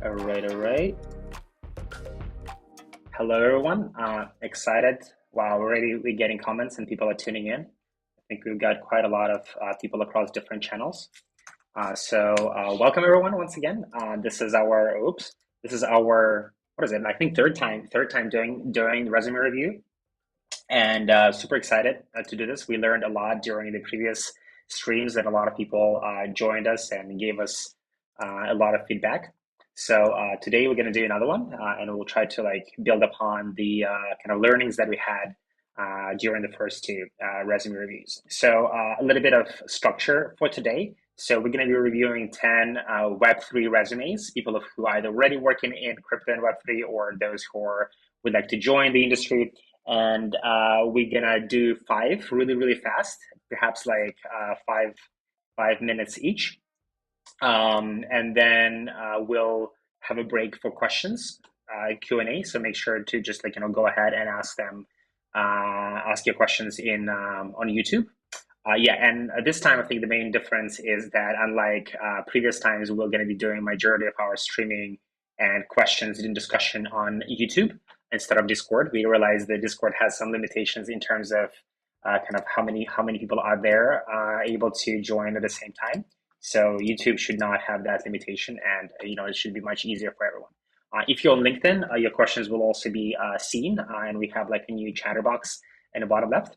All right, all right. Hello, everyone. Excited. Wow, already we're getting comments and people are tuning in. I think we've got quite a lot of people across different channels. So welcome everyone once again. This is our, what is it? I think third time doing the resume review, and super excited to do this. We learned a lot during the previous streams, and a lot of people joined us and gave us a lot of feedback. So today we're going to do another one, and we'll try to build upon the kind of learnings that we had during the first two resume reviews. So a little bit of structure for today. So we're going to be reviewing 10 Web3 resumes, people who are either already working in crypto and Web3 or those who would like to join the industry. And we're gonna do 5 really fast, perhaps like 5 minutes each. And then we'll have a break for questions, Q&A. So make sure to just go ahead and ask your questions in on YouTube. And this time I think the main difference is that unlike previous times, we're going to be doing majority of our streaming and questions and discussion on YouTube instead of Discord. We realize that Discord has some limitations in terms of kind of how many people are there able to join at the same time. So YouTube should not have that limitation, and it should be much easier for everyone. If you're on LinkedIn, your questions will also be seen, and we have a new chatter box in the bottom left.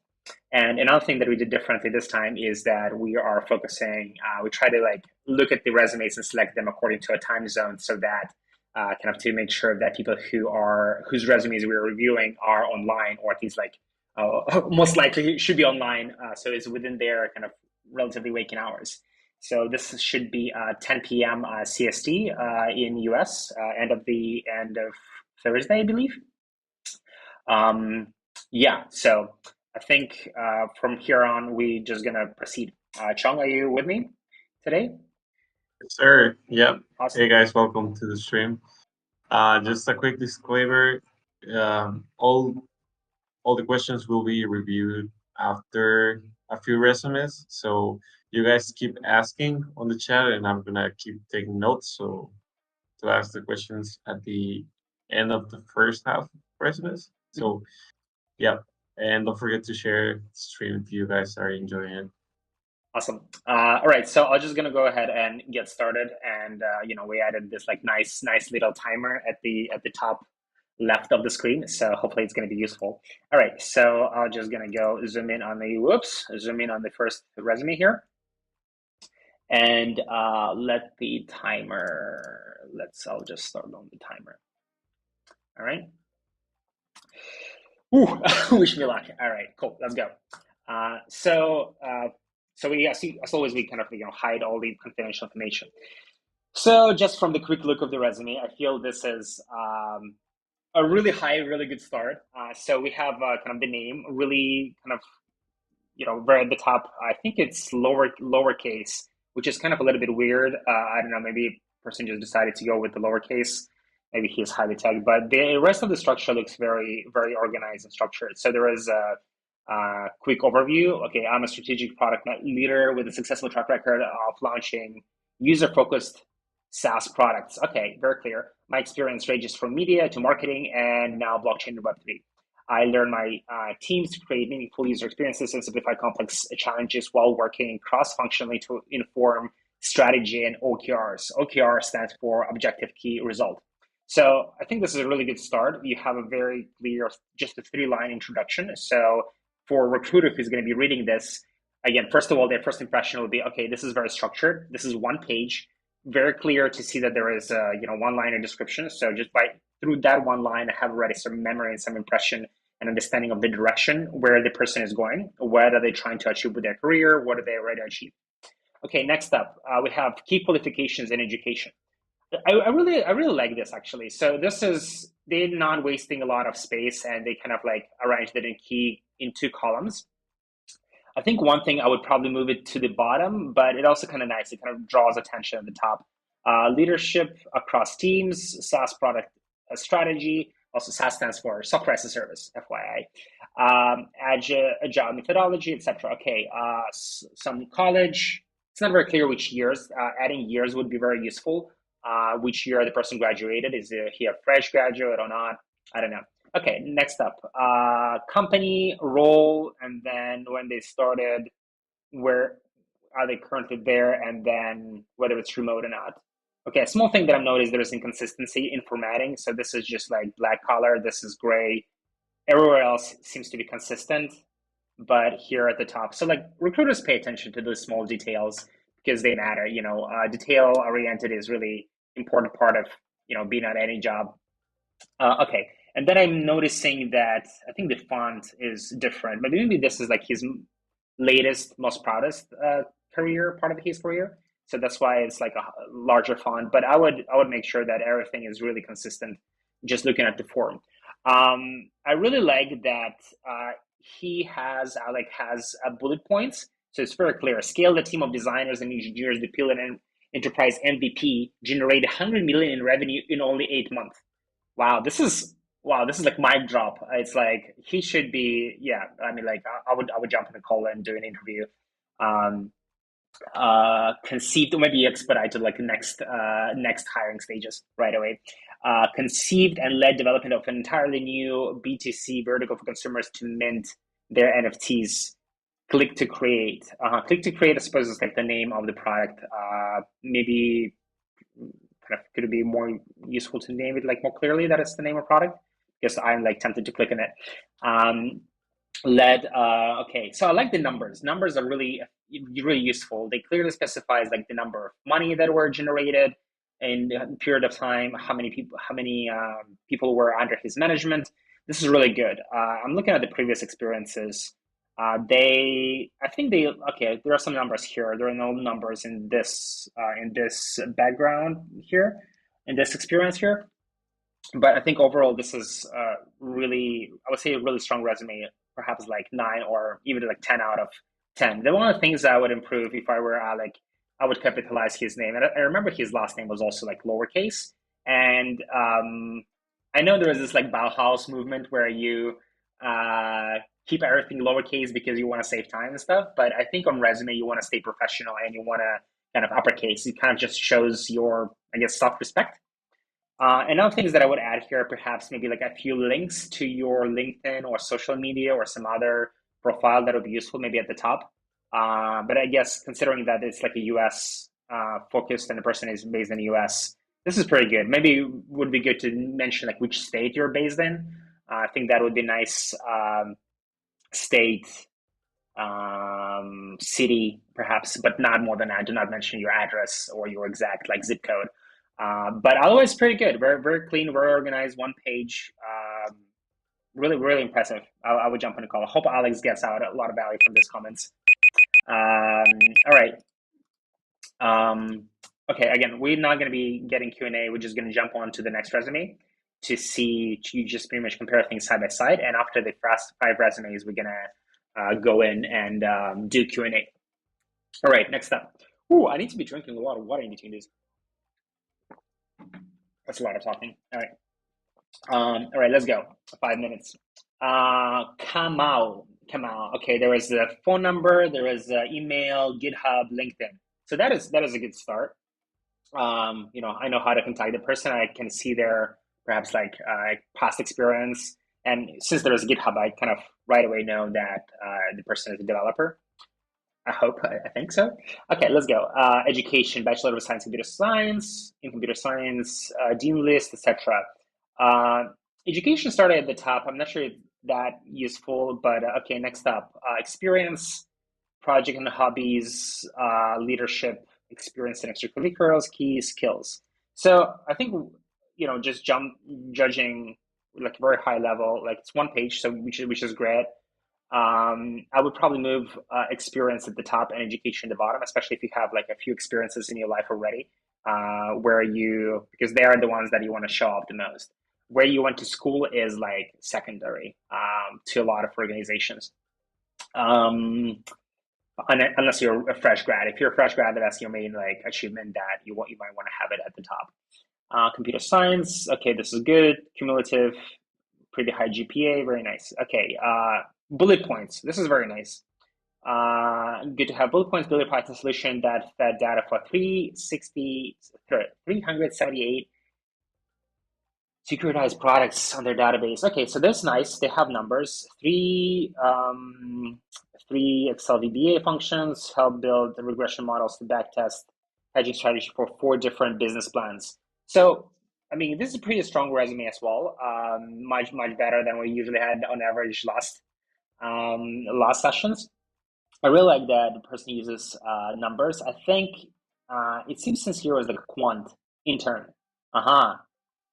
And another thing that we did differently this time is that we are focusing, we try to look at the resumes and select them according to a time zone, so that kind of to make sure that people whose resumes we're reviewing are online, or at least most likely should be online. So it's within their kind of relatively waking hours. So this should be 10 p.m. CST in US, end of Thursday, I believe. So I think from here on, we just gonna proceed. Chung, are you with me today? Yes, sir. Yep. Awesome. Hey guys, welcome to the stream. Just a quick disclaimer: all the questions will be reviewed after a few resumes. So you guys keep asking on the chat, and I'm gonna keep taking notes. So to ask the questions at the end of the first half resumes. So yeah, and don't forget to share the stream if you guys are enjoying it. Awesome. All right, so I'm just gonna go ahead and get started, and we added this nice little timer at the top left of the screen, so hopefully it's gonna be useful. All right, so I'm just gonna go zoom in on the first resume here, and let the timer. I'll just start on the timer. All right. Ooh, wish me luck. All right, cool. Let's go. So we see, as always, we kind of hide all the confidential information. So just from the quick look of the resume, I feel this is a really good start. So we have kind of the name really kind of right at the top. I think it's lowercase, which is kind of a little bit weird. I don't know, maybe a person just decided to go with the lowercase. Maybe he's highly tagged, but the rest of the structure looks very organized and structured. So there is a quick overview. Okay, I'm a strategic product leader with a successful track record of launching user-focused SaaS products. Okay, very clear. My experience ranges from media to marketing and now blockchain and Web3. I learn my teams to create meaningful user experiences and simplify complex challenges while working cross-functionally to inform strategy and OKRs. OKR stands for Objective Key Result. So I think this is a really good start. You have a very clear, just a 3-line introduction. So for a recruiter who's going to be reading this, again, first of all, their first impression will be, okay, this is very structured. This is one page, very clear to see that there is a one-liner description. So just through that one line, I have already some memory and some impression and understanding of the direction where the person is going. What are they trying to achieve with their career? What are they already achieve? Okay, next up, we have key qualifications in education. I really like this actually. So they're not wasting a lot of space, and they kind of arranged it in 2 columns. I think one thing I would probably move it to the bottom, but it also kind of nice. It kind of draws attention at the top. Leadership across teams, SaaS product strategy. Also, SaaS stands for software as a service, FYI. Agile methodology, etc. Okay, some college. It's not very clear which years. Adding years would be very useful. which year the person graduated. Is he a fresh graduate or not? I don't know. Okay, next up, company, role, and then when they started, where are they currently there, and then whether it's remote or not. Okay, a small thing that I've noticed, there's inconsistency in formatting. So this is just like black color, this is gray. Everywhere else seems to be consistent, but here at the top. So like recruiters pay attention to those small details because they matter. Detail oriented is really important part of being on any job. Okay, and then I'm noticing that I think the font is different, but maybe this is like his latest, most proudest career, part of his career. So that's why it's like a larger font. But I would make sure that everything is really consistent. Just looking at the form, I really like that Alec has bullet points, so it's very clear. Scale the team of designers and engineers to build an enterprise MVP, generate 100 million in revenue in only 8 months. Wow, this is like mic drop. It's like he should be, yeah. I mean, like I would jump in a call and do an interview. Um, Conceived, or maybe expedite to like next hiring stages right away. Conceived and led development of an entirely new B2C vertical for consumers to mint their NFTs. Click to create. Click to create, I suppose, is like the name of the product. Maybe kind of could it be more useful to name it like more clearly that it's the name of product? Because I'm like tempted to click on it. Led. Okay, so I like the numbers. Numbers are really useful. They clearly specifies like the number of money that were generated in the period of time, how many people were under his management. This is really good. I'm looking at the previous experiences. I think okay. There are some numbers here. There are no numbers in this background here, in this experience here. But I think overall this is really, I would say, a really strong resume. Perhaps like 9 or even like 10 out of 10. The one of the things I would improve if I were Alec, I would capitalize his name. And I remember his last name was also like lowercase. And I know there is this like Bauhaus movement where you keep everything lowercase because you want to save time and stuff. But I think on resume, you want to stay professional and you want to kind of uppercase. It kind of just shows your, I guess, self-respect. And other things that I would add here, perhaps maybe like a few links to your LinkedIn or social media or some other profile that would be useful, maybe at the top. But I guess considering that it's like a US focused and the person is based in the US, this is pretty good. Maybe it would be good to mention like which state you're based in. I think that would be nice. State, city, perhaps, but not more than that. Do not mention your address or your exact like zip code. But otherwise, pretty good. Very, very clean, very organized. One page. Really, really impressive. I would jump on a call. I hope Alex gets out a lot of value from these comments. All right. Okay. Again, we're not going to be getting Q&A. We're just going to jump on to the next resume to see. You just pretty much compare things side by side. And after the first 5 resumes, we're gonna go in and do Q&A. All right. Next up. Ooh, I need to be drinking a lot of water in between these. That's a lot of talking. All right. All right, let's go. 5 minutes. Kamal. Okay, there is a phone number, there is email, GitHub, LinkedIn. So that is a good start. I know how to contact the person. I can see their perhaps like past experience, and since there is GitHub, I kind of right away know that the person is a developer. I think so. Okay, let's go. Education, Bachelor of Science, Computer Science, in Computer Science, Dean List, etc. Education started at the top. I'm not sure if that useful, but okay, next up. Experience, project and hobbies, leadership, experience and extracurriculars, key skills. So I think, just judging like very high level, like it's one page, so which is great. I would probably move experience at the top and education at the bottom, especially if you have like a few experiences in your life already, because they are the ones that you want to show off the most. Where you went to school is like secondary to a lot of organizations. Unless you're a fresh grad. If you're a fresh grad, that's your main like achievement that you might want to have it at the top. Computer science, okay, this is good. Cumulative, pretty high GPA, very nice. Okay, bullet points. This is very nice. Good to have bullet points, build a Python solution that fed data for 378 securitized products on their database. Okay, so that's nice. They have numbers. Three Excel VBA functions help build the regression models to backtest hedging strategy for 4 different business plans. So, I mean, this is a pretty strong resume as well. Much better than we usually had on average last sessions. I really like that the person uses numbers. I think it seems since he was a quant intern. Uh-huh.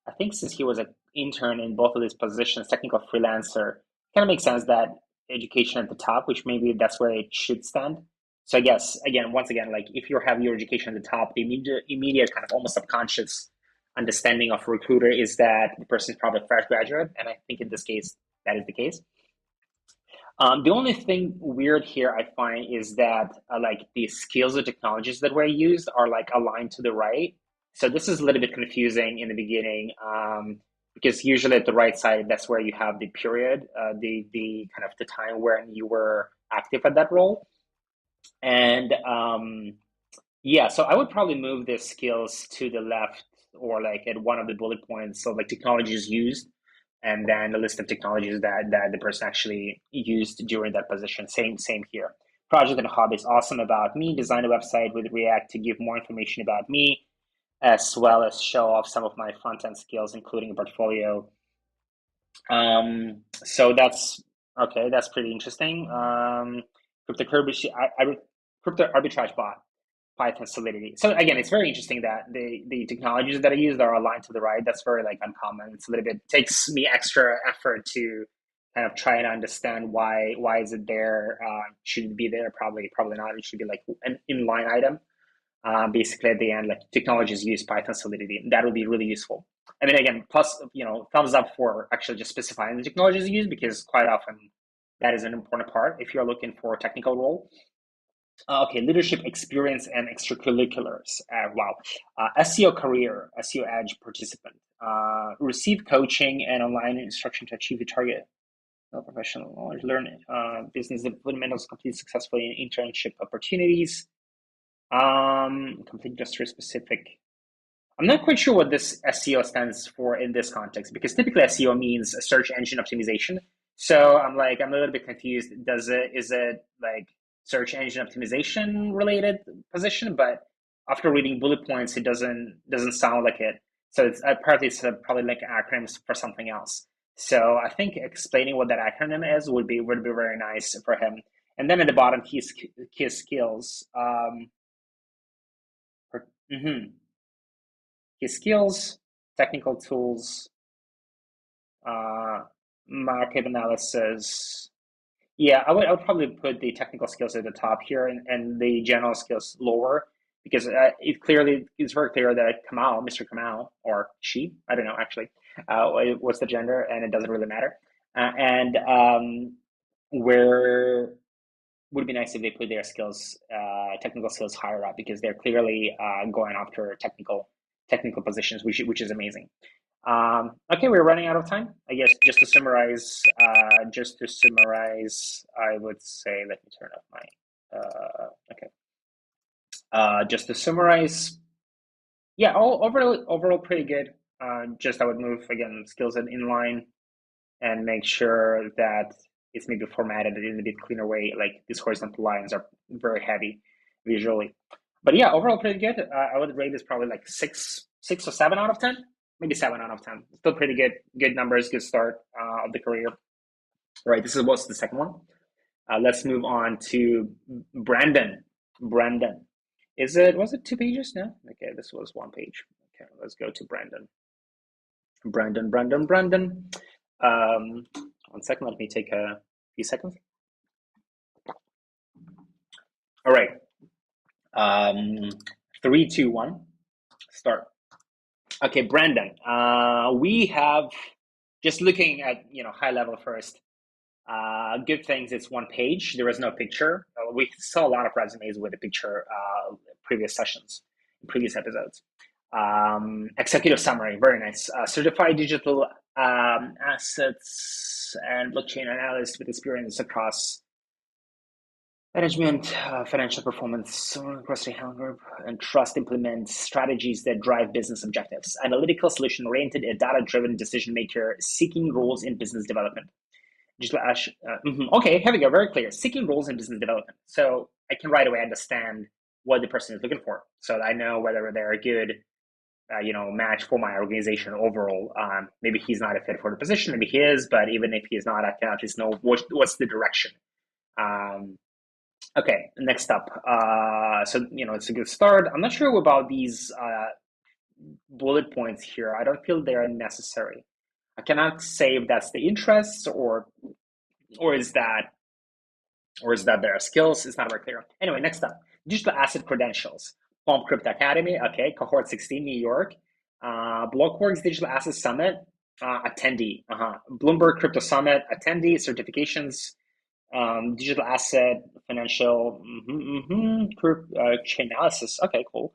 I think since he was an intern in both of these positions, technical freelancer, kind of makes sense that education at the top, which maybe that's where it should stand. So I guess again, once again, like if you have your education at the top, the immediate kind of almost subconscious understanding of a recruiter is that the person is probably a fresh graduate, and I think in this case that is the case. The only thing weird here I find is that like the skills or technologies that were used are like aligned to the right. So this is a little bit confusing in the beginning because usually at the right side, that's where you have the period, the kind of the time when you were active at that role. And yeah, so I would probably move the skills to the left or like at one of the bullet points. So like technologies used and then the list of technologies that the person actually used during that position. Same here. Project and hobbies, awesome about me. Design a website with React to give more information about me, as well as show off some of my front end skills, including a portfolio. So that's okay. That's pretty interesting. Crypto arbitrage bot. Python Solidity. So again, it's very interesting that the technologies that I use are aligned to the right. That's very like uncommon. It's a little bit takes me extra effort to kind of try and understand why is it there? Should it be there? Probably not. It should be like an inline item. Basically at the end, like technologies use Python Solidity. That would be really useful. I mean, again, plus thumbs up for actually just specifying the technologies used because quite often that is an important part if you're looking for a technical role. Okay, leadership experience and extracurriculars. Wow. SEO career, SEO Edge participant. Receive coaching and online instruction to achieve the target. No professional knowledge, learn business fundamentals, complete successfully in internship opportunities. Complete industry specific. I'm not quite sure what this SEO stands for in this context because typically SEO means search engine optimization. So I'm a little bit confused. Is it like search engine optimization related position? But after reading bullet points, it doesn't sound like it. So it's apparently it's probably like acronyms for something else. So I think explaining what that acronym is would be very nice for him. And then at the bottom, key skills. His skills, technical tools, market analysis. Yeah, I would probably put the technical skills at the top here and the general skills lower because it's very clear that Mr. Kamau, or she, I don't know actually, what's the gender, and it doesn't really matter. And where would be nice if they put their skills, technical skills higher up because they're clearly going after technical positions, which is amazing. Okay, we're running out of time. I guess just to summarize, I would say, let me turn off my. Okay. Just to summarize, yeah, overall pretty good. Just I would move again skills in inline and make sure that it's maybe formatted in a bit cleaner way. Like these horizontal lines are very heavy visually. But yeah, overall pretty good. I would rate this probably like six or 7 out of 10, maybe 7 out of 10. Still pretty good. Good numbers, good start of the career. All right, this was the second one. Let's move on to Brandon. Brandon, was it 2 pages? No. Okay, this was 1 page. Okay, let's go to Brandon. Brandon. 1 second. Let me take a few seconds. All right. 3, 2, 1. Start. Okay, Brandon. We have just looking at high level first. Good things. It's 1 page. There is no picture. We saw a lot of resumes with a picture. Previous sessions, previous episodes. Executive summary. Very nice. Certified digital assets and blockchain analyst with experience across Management, financial performance, cross group, and trust implements strategies that drive business objectives. Analytical, solution-oriented, a data-driven decision maker seeking roles in business development. Digital Ash. Okay, here we go. Very clear. Seeking roles in business development. So I can right away understand what the person is looking for, so that I know whether they're a good, match for my organization overall. Maybe he's not a fit for the position. Maybe he is, but even if he is not, I can at least know what's the direction. Um, Okay, next up. So, it's a good start. I'm not sure about these bullet points here. I don't feel they are necessary. I cannot say if that's the interests or is that their skills. It's not very clear. Anyway, next up. Digital asset credentials. Palm Crypto Academy. Okay, cohort 16, New York. Blockworks Digital Asset Summit attendee. Bloomberg Crypto Summit attendee. Certifications. Digital asset, financial, chain analysis. Okay, cool.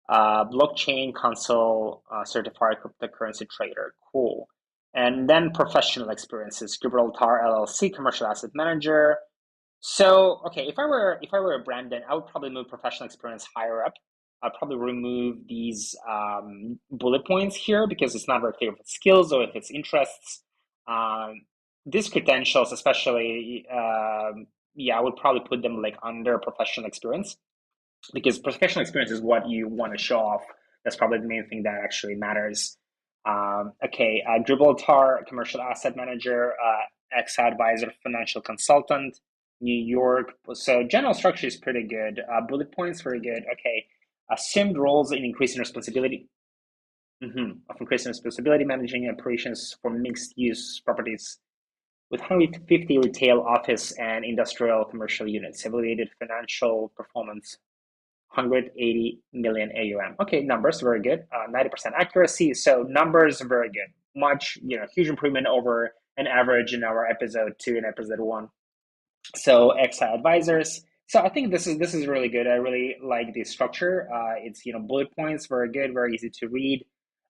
Blockchain console, certified cryptocurrency trader. Cool. And then professional experiences: Gibraltar LLC, commercial asset manager. So, okay, if I were a Brandon, I would probably move professional experience higher up. I'd probably remove these bullet points here because it's not very clear if it's skills or if it's interests. Um, these credentials, especially, yeah, I would probably put them like under professional experience because professional experience is what you want to show off. That's probably the main thing that actually matters. Okay, Gibraltar, commercial asset manager, ex-advisor, financial consultant, New York. So general structure is pretty good. Bullet points, very good. Okay, assumed roles in increasing responsibility. Of increasing responsibility, managing operations for mixed-use properties with 150 retail, office, and industrial commercial units. Evaluated financial performance 180 million AUM. Okay, numbers very good. 90% accuracy. So numbers very good. Much, huge improvement over an average in our episode 2 and episode 1. So XI advisors. So I think this is really good. I really like the structure. It's bullet points, very good, very easy to read.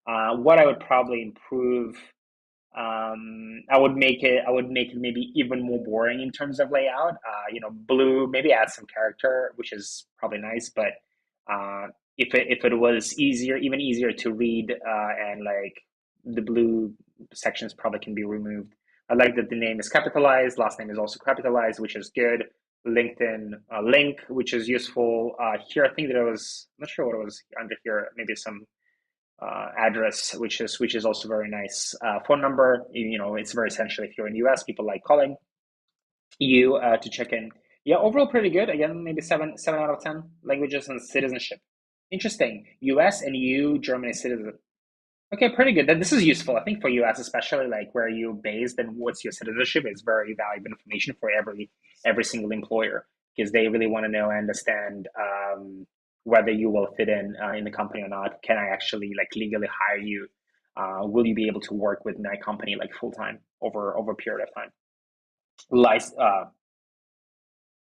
What I would probably improve, I would make it maybe even more boring in terms of layout. Blue, maybe add some character, which is probably nice. But if it was easier, even easier to read, and like the blue sections probably can be removed. I like that the name is capitalized, last name is also capitalized, which is good. LinkedIn link, which is useful. Here, I think there was, I'm not sure what it was under here. Maybe some address, which is also very nice. Phone number, it's very essential if you're in the US. People like calling you to check in. Yeah, overall pretty good. Again, maybe seven out of 10. Languages and citizenship. Interesting. US and EU, Germany citizen. Okay, pretty good. This is useful. I think for US, especially like where you based and what's your citizenship, is very valuable information for every single employer because they really want to know and understand whether you will fit in the company or not. Can I actually like legally hire you? Will you be able to work with my company like full time over a period of time?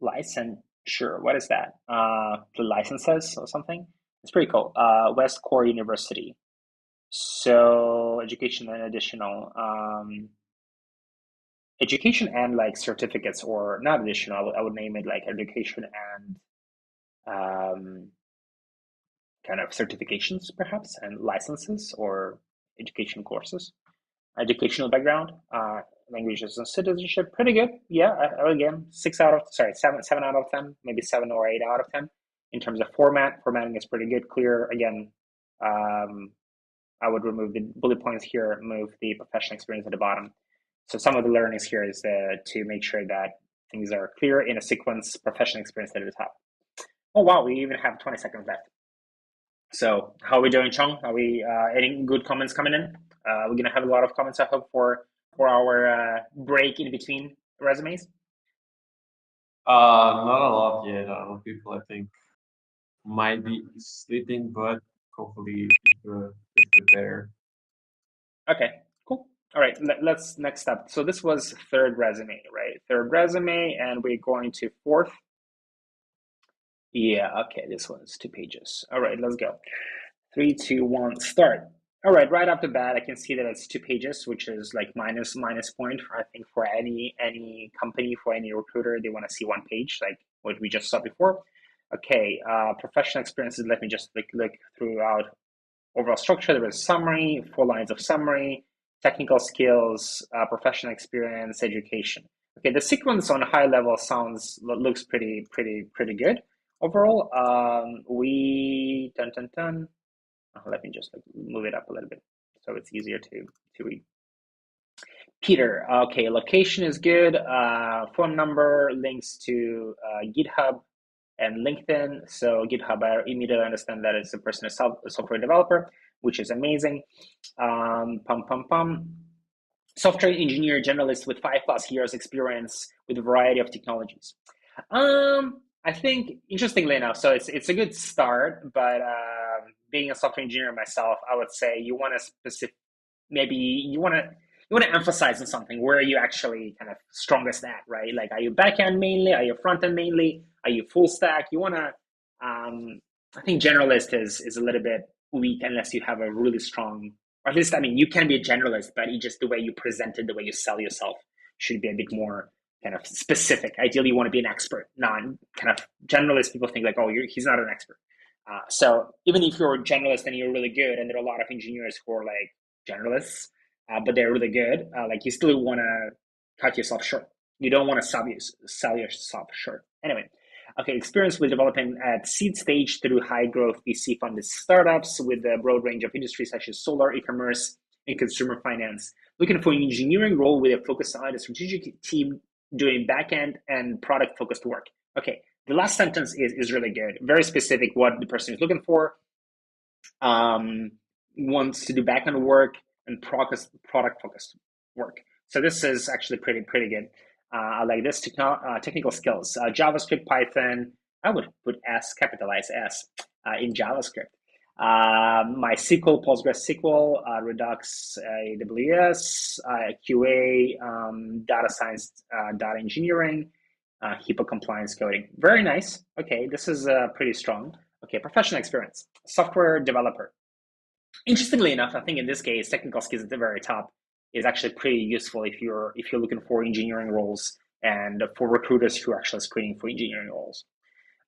Licensure. What is that? The licenses or something? It's pretty cool. West Core University. So education and additional education and like certificates, or not additional. I would name it like education and kind of certifications perhaps, and licenses or education courses. Educational background, languages and citizenship, pretty good. Yeah, again, 7 out of 10, maybe 7 or 8 out of 10. In terms of formatting is pretty good, clear. Again, I would remove the bullet points here, move the professional experience at the bottom. So some of the learnings here is to make sure that things are clear in a sequence, professional experience at the top. Oh, wow, we even have 20 seconds left. So how are we doing, Chong? Are we any good comments coming in? We're going to have a lot of comments, I hope, for our break in between resumes. Not a lot yet. A lot of people, I think, might be sleeping, but hopefully it's better. Okay, cool. All right, let's next up. So this was third resume, right? Third resume, and we're going to fourth. Yeah, okay, this one's 2 pages. All right, let's go. 3, 2, 1, start. All right, right off the bat, I can see that it's 2 pages, which is like minus point. I think for any company, for any recruiter, they want to see 1 page. Like what we just saw before. Okay, professional experiences. Let me just look throughout overall structure. There is summary, 4 lines of summary, technical skills, professional experience, education. Okay, the sequence on high level looks pretty good overall. We dun dun dun. Let me just move it up a little bit so it's easier to read. Peter, okay, location is good. Phone number, links to GitHub and LinkedIn. So GitHub, I immediately understand that it's a person, a software developer, which is amazing. Software engineer generalist with 5+ years experience with a variety of technologies. I think, interestingly enough, so it's a good start, but being a software engineer myself, I would say you want to emphasize on something where are you actually kind of strongest at, right? Like, are you backend mainly? Are you front end mainly? Are you full stack? You want to, I think generalist is a little bit weak unless you have a really strong, or at least, I mean, you can be a generalist, but just the way you present it, the way you sell yourself should be a bit more kind of specific. Ideally, you want to be an expert, not kind of generalist. People think like, oh, he's not an expert. So even if you're a generalist and you're really good, and there are a lot of engineers who are like generalists, but they're really good, like you still want to cut yourself short. You don't want to sell yourself short. Anyway, okay, experience with developing at seed stage through high growth VC funded startups with a broad range of industries such as solar, e-commerce, and consumer finance. Looking for an engineering role with a focus on a strategic team doing backend and product focused work. Okay, the last sentence is really good. Very specific what the person is looking for. Wants to do backend work and product focused work. So this is actually pretty good. I like this. Technical skills, JavaScript, Python. I would put S, capitalize S, in JavaScript. MySQL, PostgreSQL, Redux, AWS, QA, data science, data engineering, HIPAA compliance coding. Very nice. Okay, this is pretty strong. Okay, professional experience, software developer. Interestingly enough, I think in this case, technical skills at the very top is actually pretty useful if you're looking for engineering roles and for recruiters who are actually screening for engineering roles.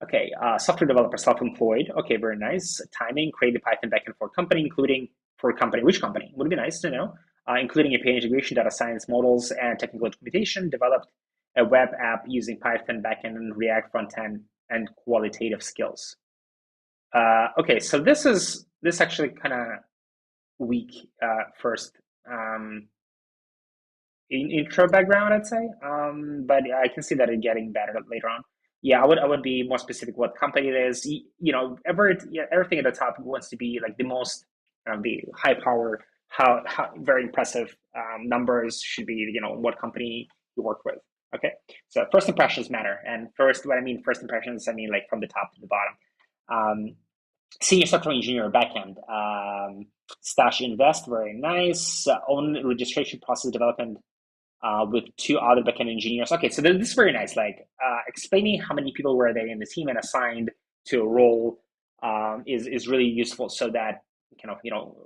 Okay, software developer, self-employed. Okay, very nice. Timing, created Python backend for a company, including for a company. Which company? Would be nice to know. Including API integration, data science models, and technical documentation. Developed a web app using Python backend and React frontend, and qualitative skills. Okay, so this actually kind of weak first intro background, I'd say, but I can see that it getting better later on. Yeah, I would be more specific what company it is. Everything at the top wants to be like the most the high power, how very impressive numbers should be. What company you work with. Okay, so first impressions matter, and what I mean first impressions, I mean like from the top to the bottom. Senior software engineer backend, Stash Invest, very nice. Own registration process development with 2 other backend engineers. Okay, so this is very nice. Like explaining how many people were there in the team and assigned to a role is really useful, so that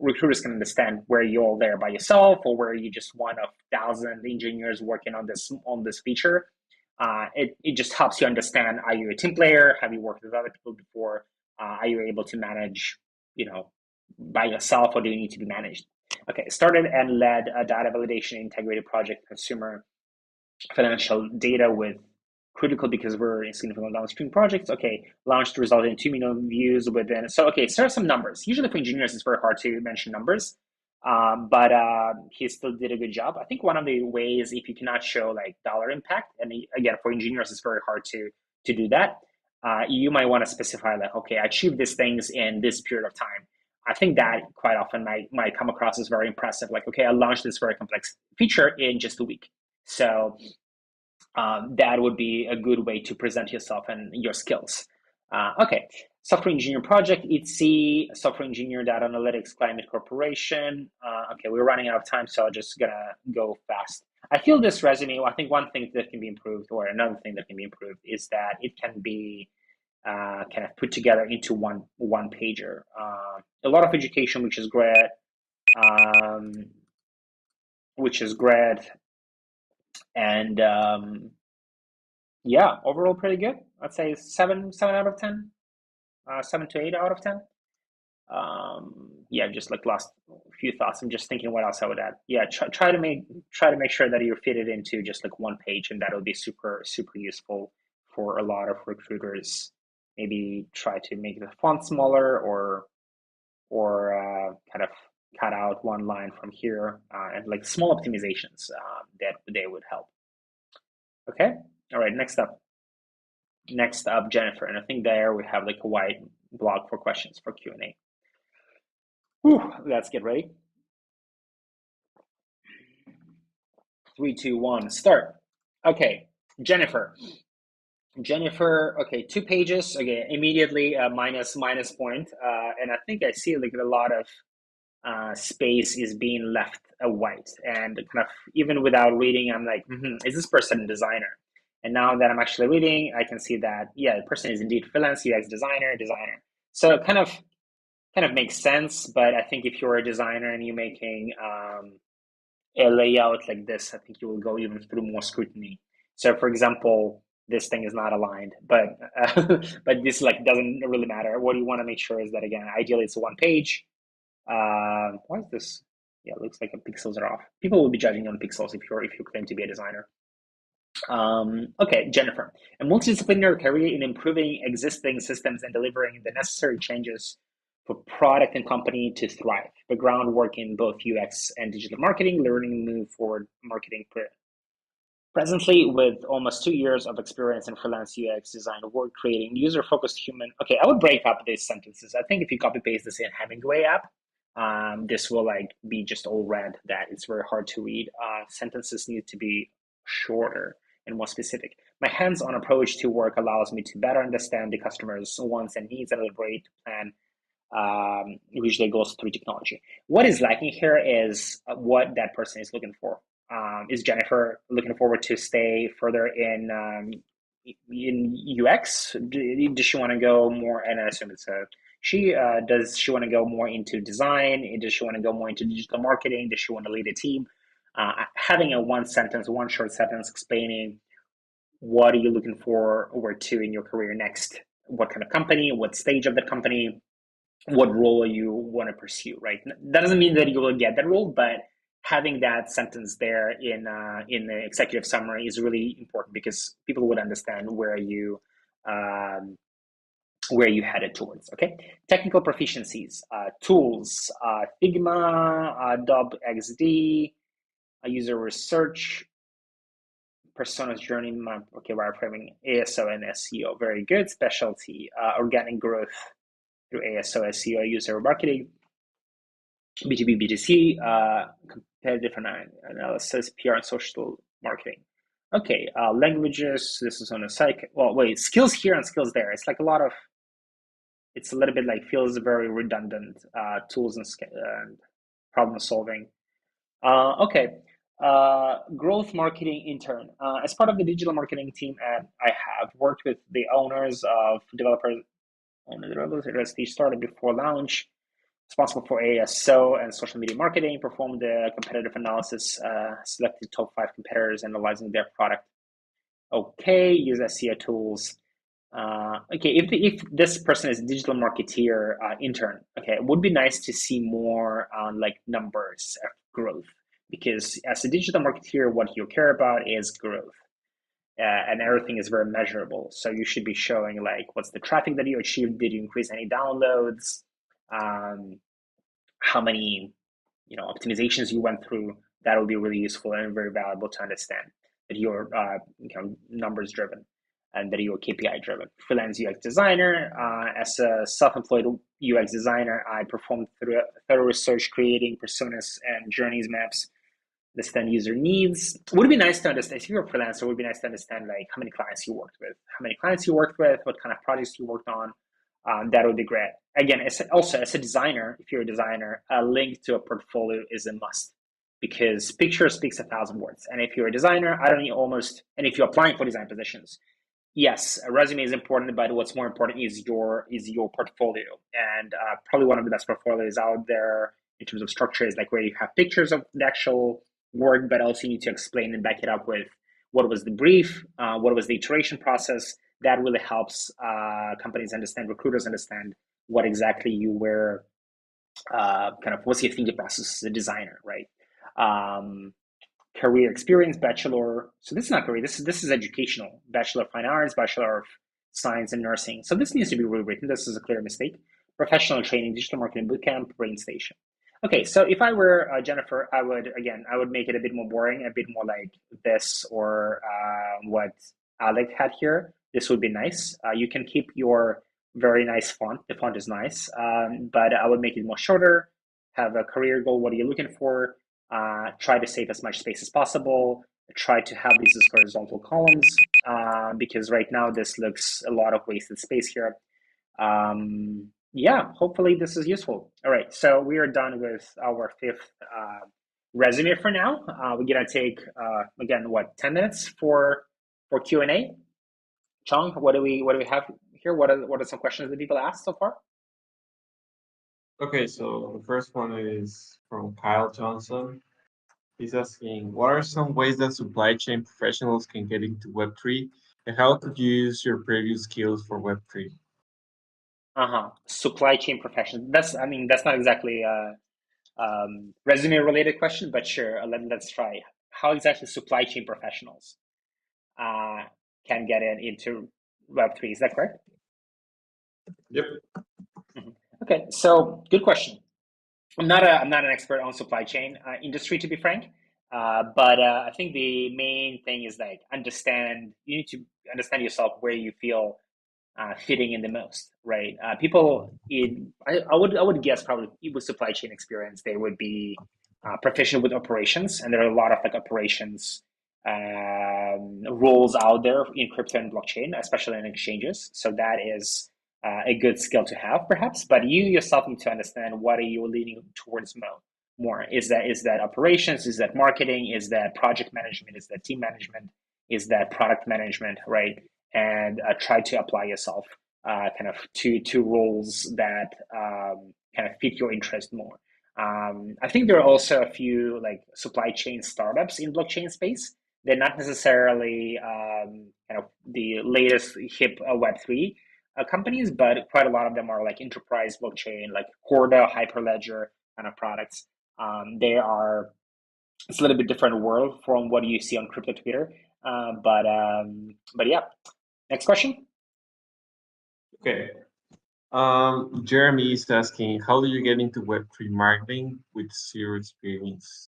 recruiters can understand where you're all there by yourself or where you just one of 1,000 engineers working on this feature. It just helps you understand: are you a team player? Have you worked with other people before? Are you able to manage, by yourself, or do you need to be managed? Okay, started and led a data validation integrated project, consumer financial data with critical because we're in significant downstream projects. Okay, launched resulted in 2 million views within. So, okay, so there are some numbers. Usually for engineers, it's very hard to mention numbers, but he still did a good job. I think one of the ways, if you cannot show like dollar impact, and again, for engineers, it's very hard to do that. You might want to specify like, okay, I achieved these things in this period of time. I think that quite often might come across as very impressive. Like, okay, I launched this very complex feature in just a week. So that would be a good way to present yourself and your skills. Okay, software engineer project, ITSI, software engineer data analytics, climate corporation. Okay, we're running out of time, so I'm just gonna go fast. I feel this resume, I think one thing that can be improved, or another thing that can be improved, is that it can be kind of put together into one pager. A lot of education, which is great, and Yeah, overall pretty good. I'd say seven out of 10, 7 to 8 out of 10. Yeah, just like last few thoughts. I'm just thinking what else I would add. Yeah, try to make sure that you fit it into just like one page, and that'll be super useful for a lot of recruiters. Maybe try to make the font smaller, or kind of cut out one line from here, and like small optimizations that they would help. Okay. All right. Next up, Jennifer, and I think there we have like a white block for questions for Q&A. Let's get ready. 3, 2, 1, start. Okay, Jennifer. Okay, 2 pages. Okay, immediately minus point. And I think I see like a lot of space is being left white. And kind of even without reading, I'm like, is this person a designer? And now that I'm actually reading, I can see that, yeah, the person is indeed freelance UX designer. So it kind of makes sense. But I think if you're a designer and you're making a layout like this, I think you will go even through more scrutiny. So, for example, this thing is not aligned, but but this like doesn't really matter. What you want to make sure is that, again, ideally it's one page. Why is this? Yeah, it looks like the pixels are off. People will be judging on pixels if you claim to be a designer. Okay, Jennifer, a multidisciplinary career in improving existing systems and delivering the necessary changes for product and company to thrive. The groundwork in both UX and digital marketing, learning move forward marketing. Presently, with almost 2 years of experience in freelance UX design work, creating user-focused human. Okay, I would break up these sentences. I think if you copy paste this in Hemingway app, this will like be just all red. That it's very hard to read. Sentences need to be shorter and more specific. My hands-on approach to work allows me to better understand the customer's wants and needs and elaborate plan usually goes through technology. What is lacking here is what that person is looking for. Is Jennifer looking forward to stay further in UX? Does she want to go more? And I assume it's a she. Does she want to go more into design? Does she want to go more into digital marketing? Does she want to lead a team? Having a one short sentence explaining what are you looking for or to in your career next, what kind of company, what stage of the company, what role you want to pursue, right? That doesn't mean that you will get that role, but having that sentence there in the executive summary is really important because people would understand um, where you headed towards. Okay, technical proficiencies, tools, Figma, Adobe XD, user research, personas journey map. Okay, wireframing, ASO and SEO, very good. Specialty, organic growth through ASO, SEO, user marketing, B2B, B2C, competitive analysis, PR, and social marketing. Okay, languages. This is on a site. Well, wait, skills here and skills there. It's like it's a little bit like feels very redundant. Tools and problem solving. Okay, growth marketing intern. As part of the digital marketing team, I have worked with the owners of developers on the developers. They started before launch, responsible for ASO and social media marketing, performed the competitive analysis, selected top 5 competitors, analyzing their product. Okay, use SEO tools. Okay, if this person is a digital marketeer intern, okay, it would be nice to see more on like numbers of growth, because as a digital marketeer, what you care about is growth. And everything is very measurable. So you should be showing like what's the traffic that you achieved, did you increase any downloads, um, how many optimizations you went through. That will be really useful and very valuable to understand that you're numbers driven and that you're KPI driven. Freelance UX designer. As a self-employed UX designer, I performed thorough research creating personas and journeys maps, understand user needs. It would be nice to understand, if you're a freelancer, it would be nice to understand like how many clients you worked with, what kind of projects you worked on. That would be great. Again, also as a designer, if you're a designer, a link to a portfolio is a must, because picture speaks 1,000 words. And if you're a designer, I don't need and if you're applying for design positions, yes, a resume is important, but what's more important is your portfolio. And probably one of the best portfolios out there in terms of structure is like where you have pictures of the actual work, but also you need to explain and back it up with what was the brief, what was the iteration process. That really helps companies understand, recruiters understand what exactly you were, kind of what's your thinking process as a designer, right? Um, Career experience, bachelor. So this is not career. This is educational. Bachelor of Fine Arts, Bachelor of Science in Nursing. So this needs to be rewritten. This is a clear mistake. Professional training, digital marketing bootcamp, brain station. Okay, so if I were Jennifer, I would make it a bit more boring, a bit more like this or what Alec had here. This would be nice. You can keep your very nice font. The font is nice, but I would make it more shorter. Have a career goal. What are you looking for? Try to save as much space as possible. Try to have these as horizontal columns, because right now this looks a lot of wasted space here. Yeah, hopefully this is useful. All right, so we are done with our fifth resume for now. We're gonna take again 10 minutes for Q&A. Chong, what do we have here? What are some questions that people asked so far? Okay, so the first one is from Kyle Johnson. He's asking, what are some ways that supply chain professionals can get into Web3, and how could you use your previous skills for Web3? Supply chain profession. That's not exactly resume related question, but sure, let's try. How exactly supply chain professionals uh, can get into Web3? Is that correct? Yep. Mhm. Okay, so good question. I'm not an expert on supply chain industry, to be frank, but I think the main thing is like you need to understand yourself where you feel fitting in the most, right? People I would guess probably with supply chain experience, they would be proficient with operations, and there are a lot of like operations rules out there in crypto and blockchain, especially in exchanges. So that is a good skill to have, perhaps. But you yourself need to understand what are you leaning towards more. Is that operations? Is that marketing? Is that project management? Is that team management? Is that product management? Right? And try to apply yourself kind of to roles that kind of fit your interest more. I think there are also a few like supply chain startups in blockchain space. They're not necessarily kind of the latest hip Web3 companies, but quite a lot of them are like enterprise blockchain, like Corda, Hyperledger kind of products. They are It's a little bit different world from what you see on crypto Twitter. But yeah, next question. Okay. Jeremy is asking, how do you get into Web3 marketing with zero experience?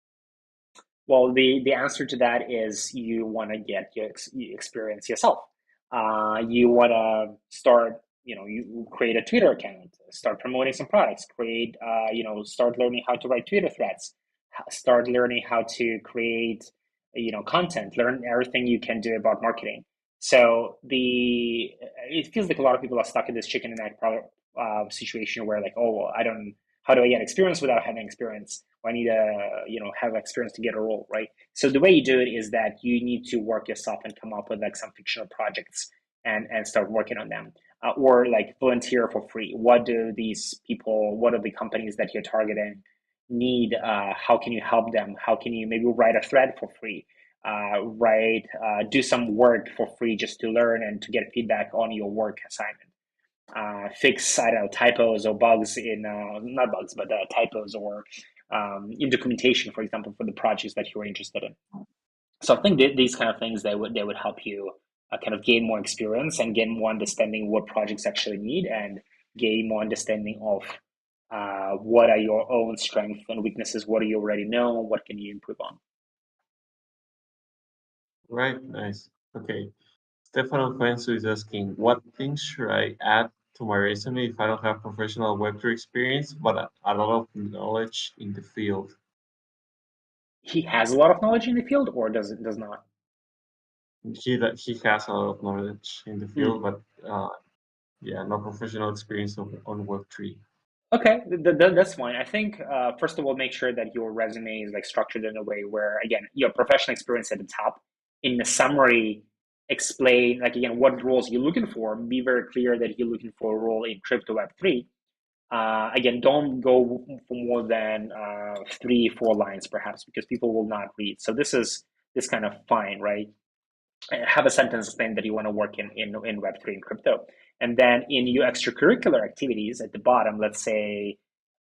Well, the answer to that is you want to get your experience yourself. You want to start, you create a Twitter account, start promoting some products, start learning how to write Twitter threads, start learning how to create, content, learn everything you can do about marketing. So it feels like a lot of people are stuck in this chicken and egg situation where like, oh, well, I don't, how do I get experience without having experience? I need to, have experience to get a role, right? So the way you do it is that you need to work yourself and come up with like some fictional projects and start working on them, or like volunteer for free. What do these people? What are the companies that you're targeting need? How can you help them? How can you maybe write a thread for free? Do some work for free just to learn and to get feedback on your work assignment. Fix, I don't know, typos or bugs in not bugs, but typos or in documentation, for example, for the projects that you're interested in. So I think these kind of things they would help you kind of gain more experience and gain more understanding what projects actually need and gain more understanding of what are your own strengths and weaknesses, what do you already know, what can you improve on. Right, nice. Okay. Stefano Fuenzo is asking, what things should I add to my resume if I don't have professional Web3 experience, but a lot of knowledge in the field? He has a lot of knowledge in the field, or does not. He has a lot of knowledge in the field, Mm. but yeah, no professional experience on Web3. Okay, that's fine. I think first of all, make sure that your resume is like structured in a way where, again, your professional experience at the top. In the summary, explain like again what roles you're looking for. Be very clear that you're looking for a role in crypto Web3. Again, don't go for more than 3, 4 lines perhaps because people will not read. So this kind of fine, right? have a sentence saying that you want to work in Web3 and crypto. And then in your extracurricular activities at the bottom, let's say,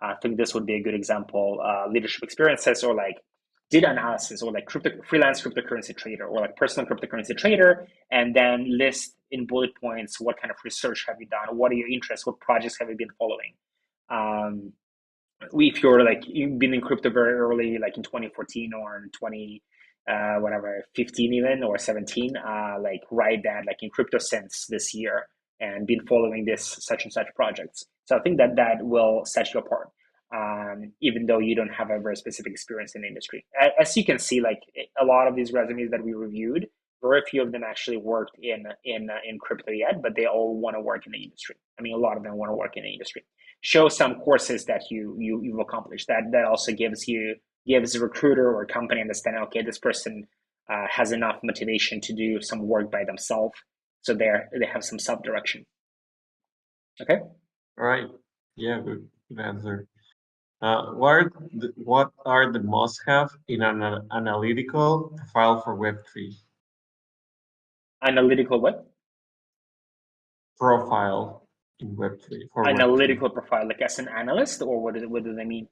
I think this would be a good example, leadership experiences or like data analysis or like freelance cryptocurrency trader or like personal cryptocurrency trader, and then list in bullet points what kind of research have you done, what are your interests, what projects have you been following. Um, if you're like you've been in crypto very early, like in 2014 or in 20 whatever 15 even or 17, like write that like in crypto since this year and been following this such and such projects. So I think that that will set you apart, even though you don't have a very specific experience in the industry. As you can see, like a lot of these resumes that we reviewed, very few of them actually worked in crypto yet, but they all want to work in the industry. I mean, a lot of them want to work in the industry. Show some courses that you've accomplished. That also gives a recruiter or a company understanding, okay, this person has enough motivation to do some work by themselves, so they have some self direction. Okay. All right. Yeah, good answer. What are the must-have in an analytical profile for Web3? Analytical what? Profile in Web3 for Web3. Analytical profile, like as an analyst, or what do they mean?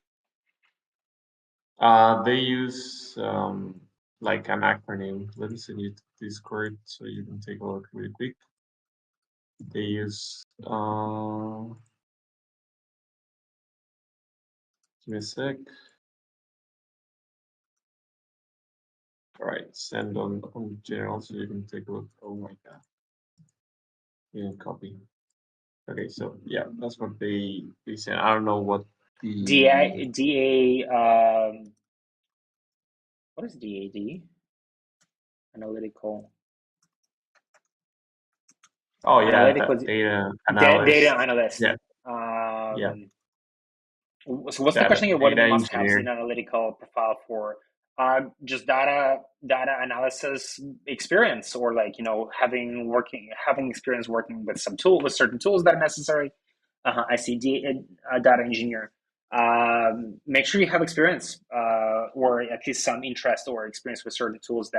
They use like an acronym. Let me send you to Discord so you can take a look really quick. They use give me a sec. All right, send on general so you can take a look. Oh my god. You can copy. Okay, so yeah, that's what they said. I don't know what the What is DAD? Analytical. oh yeah, Analytical that data data analyst. analyst. Yeah, yeah, So what's the data question here? What are data the must-haves in engineer. analytical profile for just data analysis experience, or like having experience working with some tool with certain tools that are necessary. I see data engineer. Make sure you have experience, or at least some interest or experience with certain tools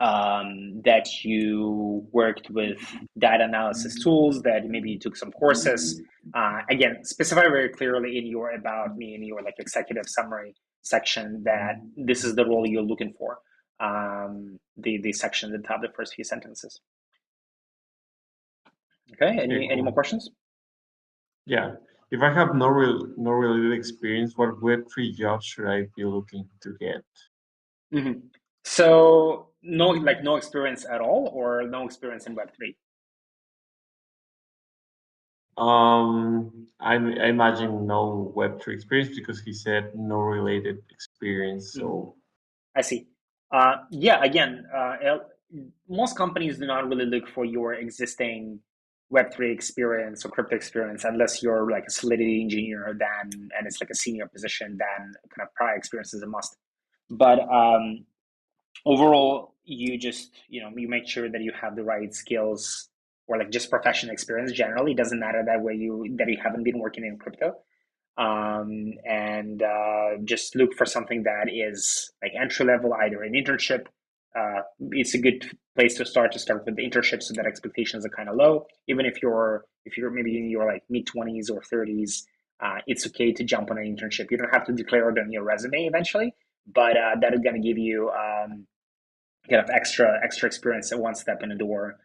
um, that you worked with data analysis tools, that maybe you took some courses. Again, specify very clearly in your about me, in your like executive summary section, that this is the role you're looking for. The section at the top, the first few sentences. Okay. Okay, Any more cool. questions? Yeah, if I have no related experience, what Web3 job should I be looking to get? Mm-hmm. So no experience at all, or no experience in Web3. I imagine no Web3 experience because he said no related experience. Mm-hmm. So, I see. Yeah, again, most companies do not really look for your existing Web3 experience or crypto experience unless you're like a Solidity engineer, then and it's like a senior position, then kind of prior experience is a must. But overall, you make sure that you have the right skills or like just professional experience generally. It doesn't matter that you haven't been working in crypto, and just look for something that is like entry level, either an internship. It's a good place to start with the internship, so that expectations are kind of low. Even if you're maybe in your like mid 20s or 30s, it's okay to jump on an internship. You don't have to declare it on your resume eventually, but that is going to give you kind of extra experience at one step in the door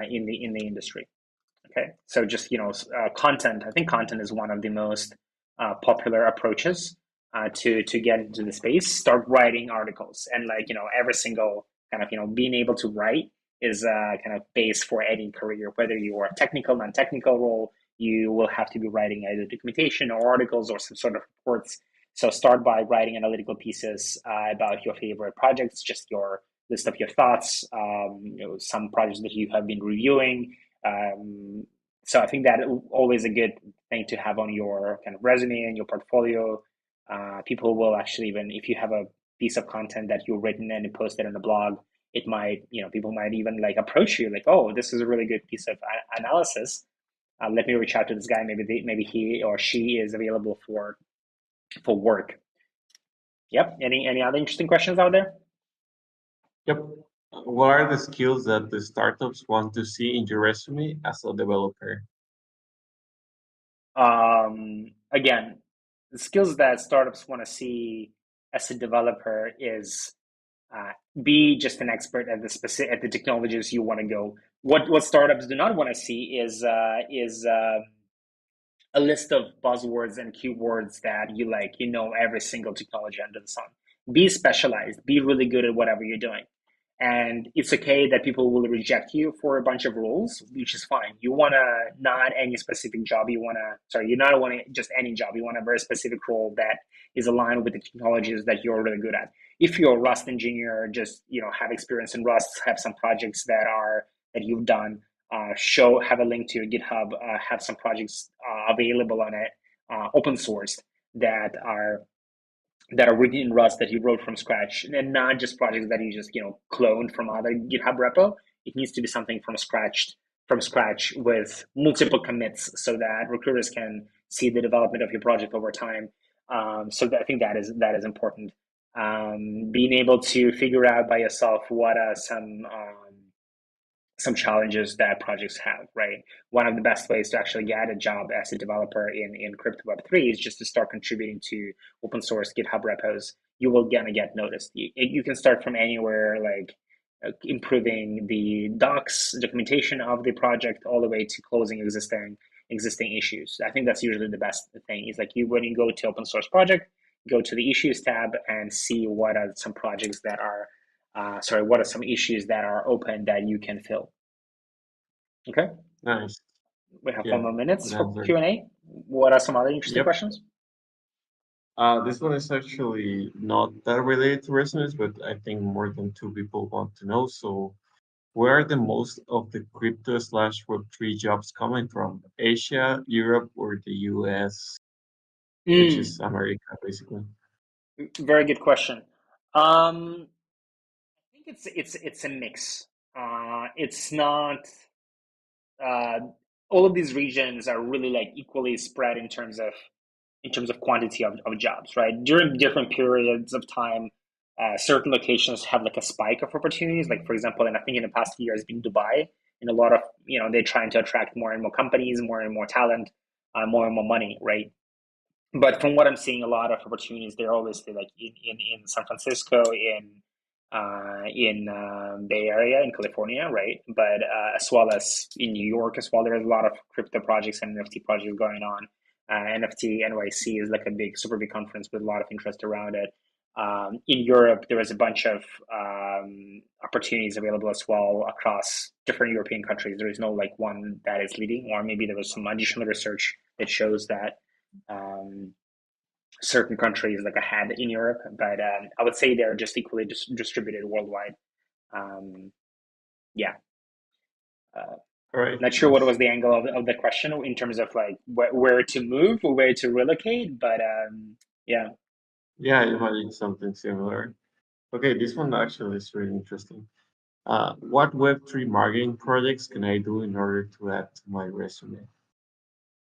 in the industry. Okay, so just content. I think content is one of the most popular approaches to get into the space. Start writing articles, and like every single kind of being able to write is a kind of base for any career. Whether you are a technical, non-technical role, you will have to be writing either documentation or articles or some sort of reports. So start by writing analytical pieces about your favorite projects, just your list of your thoughts, some projects that you have been reviewing, so I think that always a good thing to have on your kind of resume and your portfolio. People will actually, even if you have a piece of content that you've written and you posted on the blog, it might, people might even like approach you like, oh, this is a really good piece of analysis. Let me reach out to this guy. Maybe he or she is available for work. Yep. Any other interesting questions out there? Yep. What are the skills that the startups want to see in your resume as a developer? Again, the skills that startups want to see as a developer is uh, be just an expert at the specific at the technologies you want to go. What startups do not want to see is a list of buzzwords and keywords that you like, you know, every single technology under the sun. Be specialized, be really good at whatever you're doing. And it's okay that people will reject you for a bunch of roles, which is fine. You want to not any specific job. You want to, sorry, you not want just any job. You want a very specific role that is aligned with the technologies that you're really good at. If you're a Rust engineer, just, you know, have experience in Rust, have some projects that you've done, show have a link to your GitHub, have some projects available on it, open sourced that are written in Rust that you wrote from scratch, and not just projects that you just, you know, cloned from other GitHub repo. It needs to be something from scratch with multiple commits, so that recruiters can see the development of your project over time. So that, I think that is important. Being able to figure out by yourself what are some challenges that projects have, right? One of the best ways to actually get a job as a developer in crypto Web3 is just to start contributing to open source GitHub repos. You will gonna get noticed. You can start from anywhere, like improving the docs, documentation of the project, all the way to closing existing issues. I think that's usually the best thing. Is like you when you go to open source project, go to the issues tab and see what are some projects that are what are some issues that are open that you can fill. Okay, Nice. we have four Yeah, more minutes good for answer. Q&A. What are some other interesting Yep. questions? This one is actually not that related to resumes, but I think more than two people want to know. So, where are the most of the crypto slash Web3 jobs coming from? Asia, Europe, or the US, which is Mm, America, basically? very good question. I think it's a mix. It's not uh, all of these regions are really like equally spread in terms of quantity of jobs, right? During different periods of time, certain locations have like a spike of opportunities. Like for example, and I think in the past year has been Dubai, and a lot of, you know, they're trying to attract more and more companies, more and more talent, more and more money, right? But from what I'm seeing, a lot of opportunities there, obviously, like in San Francisco, in Bay Area, in California, right? But as well as in New York as well, there's a lot of crypto projects and NFT projects going on. NFT NYC is like a big, super big conference with a lot of interest around it. In Europe, there is a bunch of opportunities available as well across different European countries. There is no like one that is leading, or maybe there was some additional research that shows that um, certain countries like ahead in Europe, but I would say they're just equally distributed worldwide. Um, yeah, uh, All right, not sure what nice. was the angle of the question in terms of like where to move or where to relocate, but yeah. Yeah, I imagine something similar. Okay, this one actually is really interesting. What Web3 marketing projects can I do in order to add to my resume?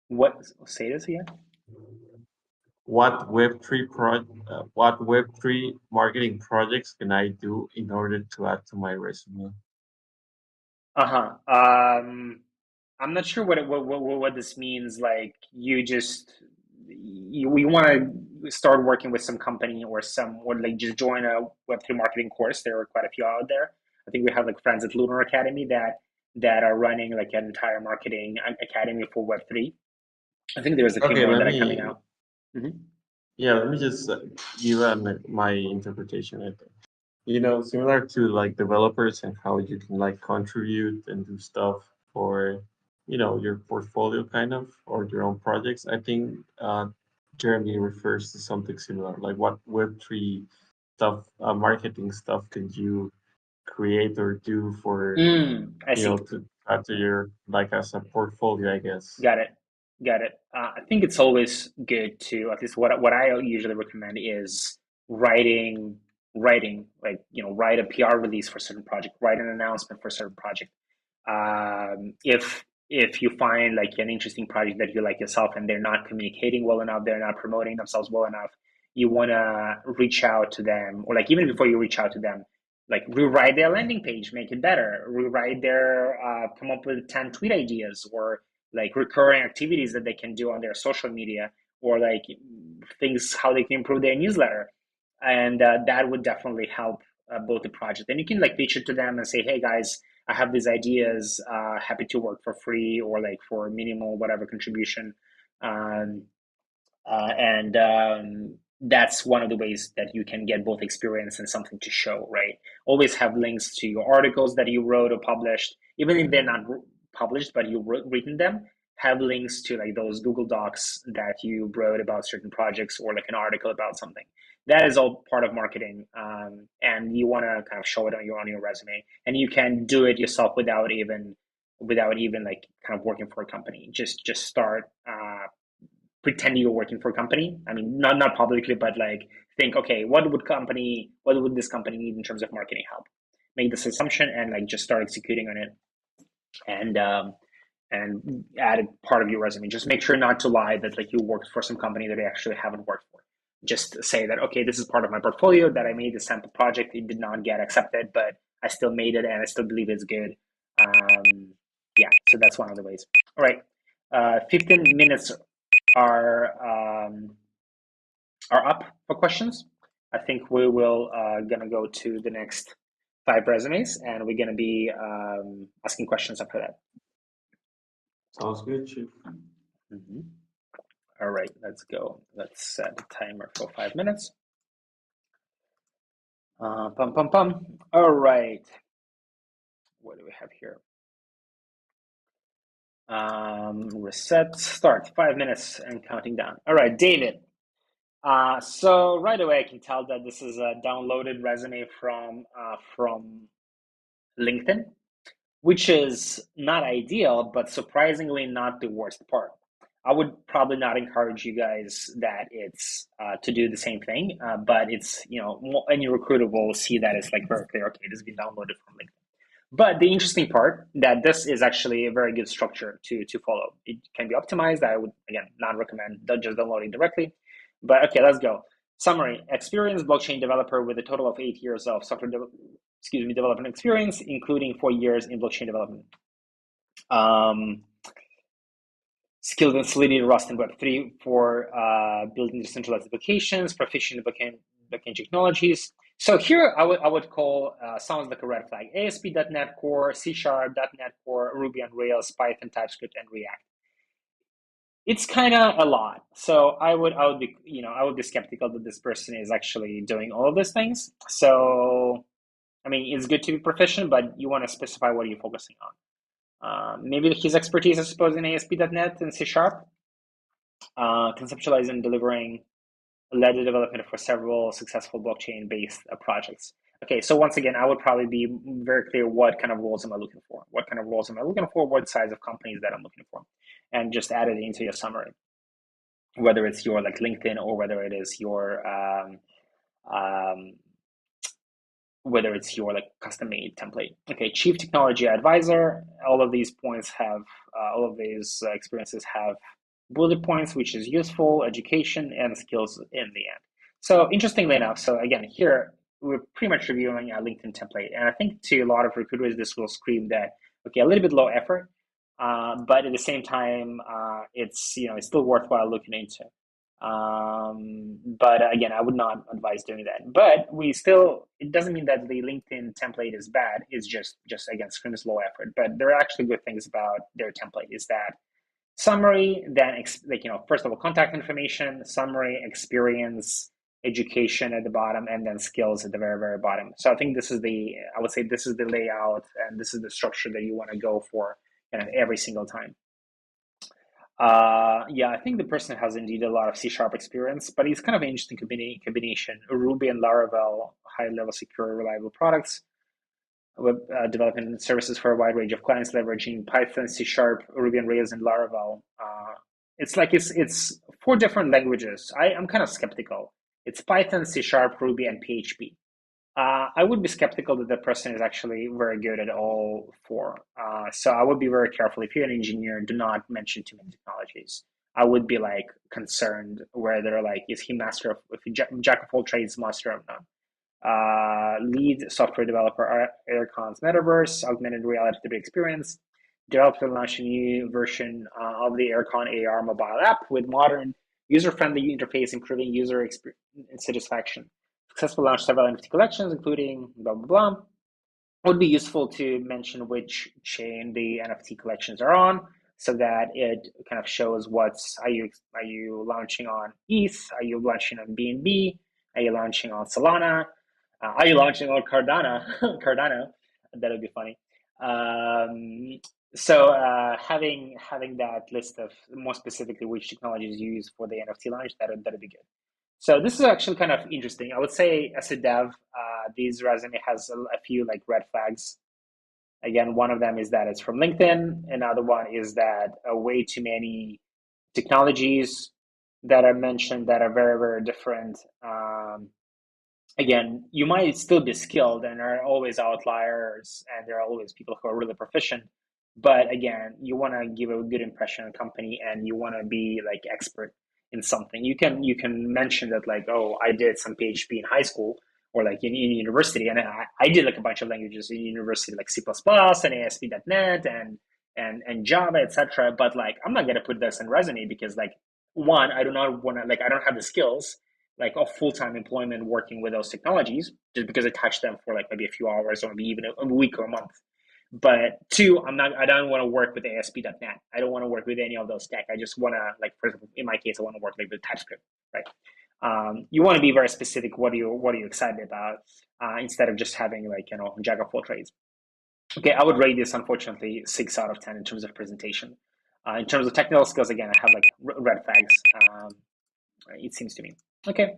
What say this again? What Web3 marketing projects can I do in order to add to my resume? Uh huh. I'm not sure what this means. Like we want to start working with some company or like just join a Web3 marketing course. There are quite a few out there. I think we have like friends at Lunar Academy that are running like an entire marketing academy for Web3. I think there's a few Okay, more that are coming out. Hmm. let me just give my interpretation. I think. Similar to like developers and how you can like contribute and do stuff for, your portfolio kind of or your own projects. I think Jeremy refers to something similar. Like what Web3 stuff, marketing stuff could you create or do for, I see. to add to your like as a portfolio, I guess. Got it. Got it. I think it's always good to, at least what I usually recommend is writing like, you know, write a PR release for a certain project, write an announcement for a certain project. If you find like an interesting project that you like yourself and they're not communicating well enough, they're not promoting themselves well enough, you want to reach out to them, or like even before you reach out to them, like rewrite their landing page, make it better, rewrite their, come up with 10 tweet ideas, or like recurring activities that they can do on their social media, or like things, how they can improve their newsletter. And that would definitely help both the project. And you can like pitch it to them and say, hey guys, I have these ideas, happy to work for free or like for minimal, whatever contribution. Um, and that's one of the ways that you can get both experience and something to show, right? Always have links to your articles that you wrote or published, even if they're not published, but you've written them. Have links to like those Google Docs that you wrote about certain projects, or like an article about something. That is all part of marketing, and you want to kind of show it on your resume, and you can do it yourself without even like kind of working for a company. Just start. Pretend you're working for a company. I mean, not publicly, but like think, okay, what would this company need in terms of marketing help? Make this assumption and like just start executing on it, and add it part of your resume. Just make sure not to lie that like you worked for some company that you actually haven't worked for. Just say that, okay, this is part of my portfolio, that I made a sample project. It did not get accepted, but I still made it and I still believe it's good. Yeah, so that's one of the ways. All right, 15 minutes are up for questions. I think we will gonna go to the next 5 resumes, and we're gonna be asking questions after that. Sounds good, Chief. Mm-hmm. All right, let's go. Let's set the timer for 5 minutes. Pum pum pum. All right. What do we have here? Reset. Start. 5 minutes and counting down. All right, David. So right away, I can tell that this is a downloaded resume from LinkedIn, which is not ideal, but surprisingly not the worst part. I would probably not encourage you guys that it's to do the same thing, but it's, any recruiter will see that it's like very clear, okay, this has been downloaded from LinkedIn. But the interesting part that this is actually a very good structure to follow. It can be optimized. I would, again, not recommend just downloading directly. But okay, let's go. Summary: experienced blockchain developer with a total of 8 years of development experience, including 4 years in blockchain development. Skilled in Solidity, Rust, and Web3 for building decentralized applications, proficient in backend technologies. So here I would call, sounds like a red flag: ASP.NET Core, C#, .NET Core, Ruby on Rails, Python, TypeScript, and React. It's kind of a lot. So I would be skeptical that this person is actually doing all of these things. So, I mean, it's good to be proficient, but you want to specify what you're focusing on. Maybe his expertise, I suppose, in ASP.NET and C#, conceptualizing and delivering, led the development for several successful blockchain-based projects. Okay, so once again, I would probably be very clear what kind of roles am I looking for? What kind of roles am I looking for? What size of companies that I'm looking for? And just add it into your summary, whether it's your like LinkedIn or whether it is your whether it's your like custom-made template. Okay, chief technology advisor. All of these experiences have bullet points, which is useful, education, and skills in the end. So interestingly enough, so again, here we're pretty much reviewing a LinkedIn template. And I think to a lot of recruiters, this will scream that, okay, a little bit low effort, but at the same time, it's still worthwhile looking into. But again, I would not advise doing that. But it doesn't mean that the LinkedIn template is bad. It's just again, screams low effort. But there are actually good things about their template. Is that summary, then first of all, contact information, summary, experience, education at the bottom, and then skills at the very, very bottom. So I think this is the layout, and this is the structure that you want to go for every single time. Yeah, I think the person has indeed a lot of C# experience, but it's kind of an interesting combination. Ruby and Laravel, high-level, secure, reliable products. Web development services for a wide range of clients, leveraging Python, C#, Ruby on Rails, and Laravel. It's 4 different languages. I'm kind of skeptical. It's Python, C#, Ruby, and PHP. I would be skeptical that the person is actually very good at all 4. So I would be very careful. If you're an engineer, do not mention too many technologies. I would be concerned whether is he jack of all trades, master of none. lead software developer Aircon's Metaverse, augmented reality 3D experience, developed and launched a new version of the Aircon AR mobile app with modern, user-friendly interface, improving user experience and satisfaction. Successful launch several NFT collections, including blah, blah, blah. It would be useful to mention which chain the NFT collections are on so that it kind of shows are you launching on ETH? Are you launching on BNB? Are you launching on Solana? Are you launching on Cardano? Cardano, that would be funny. Having that list of more specifically which technologies you use for the NFT launch, that'd be good. So this is actually kind of interesting. I would say as a dev, these resume has a few like red flags. Again, one of them is that it's from LinkedIn. Another one is that way too many technologies that are mentioned that are very, very different. Again, you might still be skilled and there are always outliers and there are always people who are really proficient. But again, you want to give a good impression on the company and you want to be like expert in something. You can mention that like, oh, I did some PHP in high school or like in university, and I did like a bunch of languages in university, like C++ and ASP.NET and Java, etc. But like, I'm not gonna put this in resume because like, one, I do not want to like, I don't have the skills like of full-time employment working with those technologies just because I touch them for like maybe a few hours or maybe even a week or a month. But two, I don't want to work with ASP.NET. I don't want to work with any of those tech. I just want to, like, for example, in my case, I want to work like with TypeScript, right? You want to be very specific. What are you excited about instead of just having like, jack of all trades. Okay, I would rate this unfortunately 6 out of 10 in terms of presentation. In terms of technical skills, again, I have like red flags. It seems to me. Okay,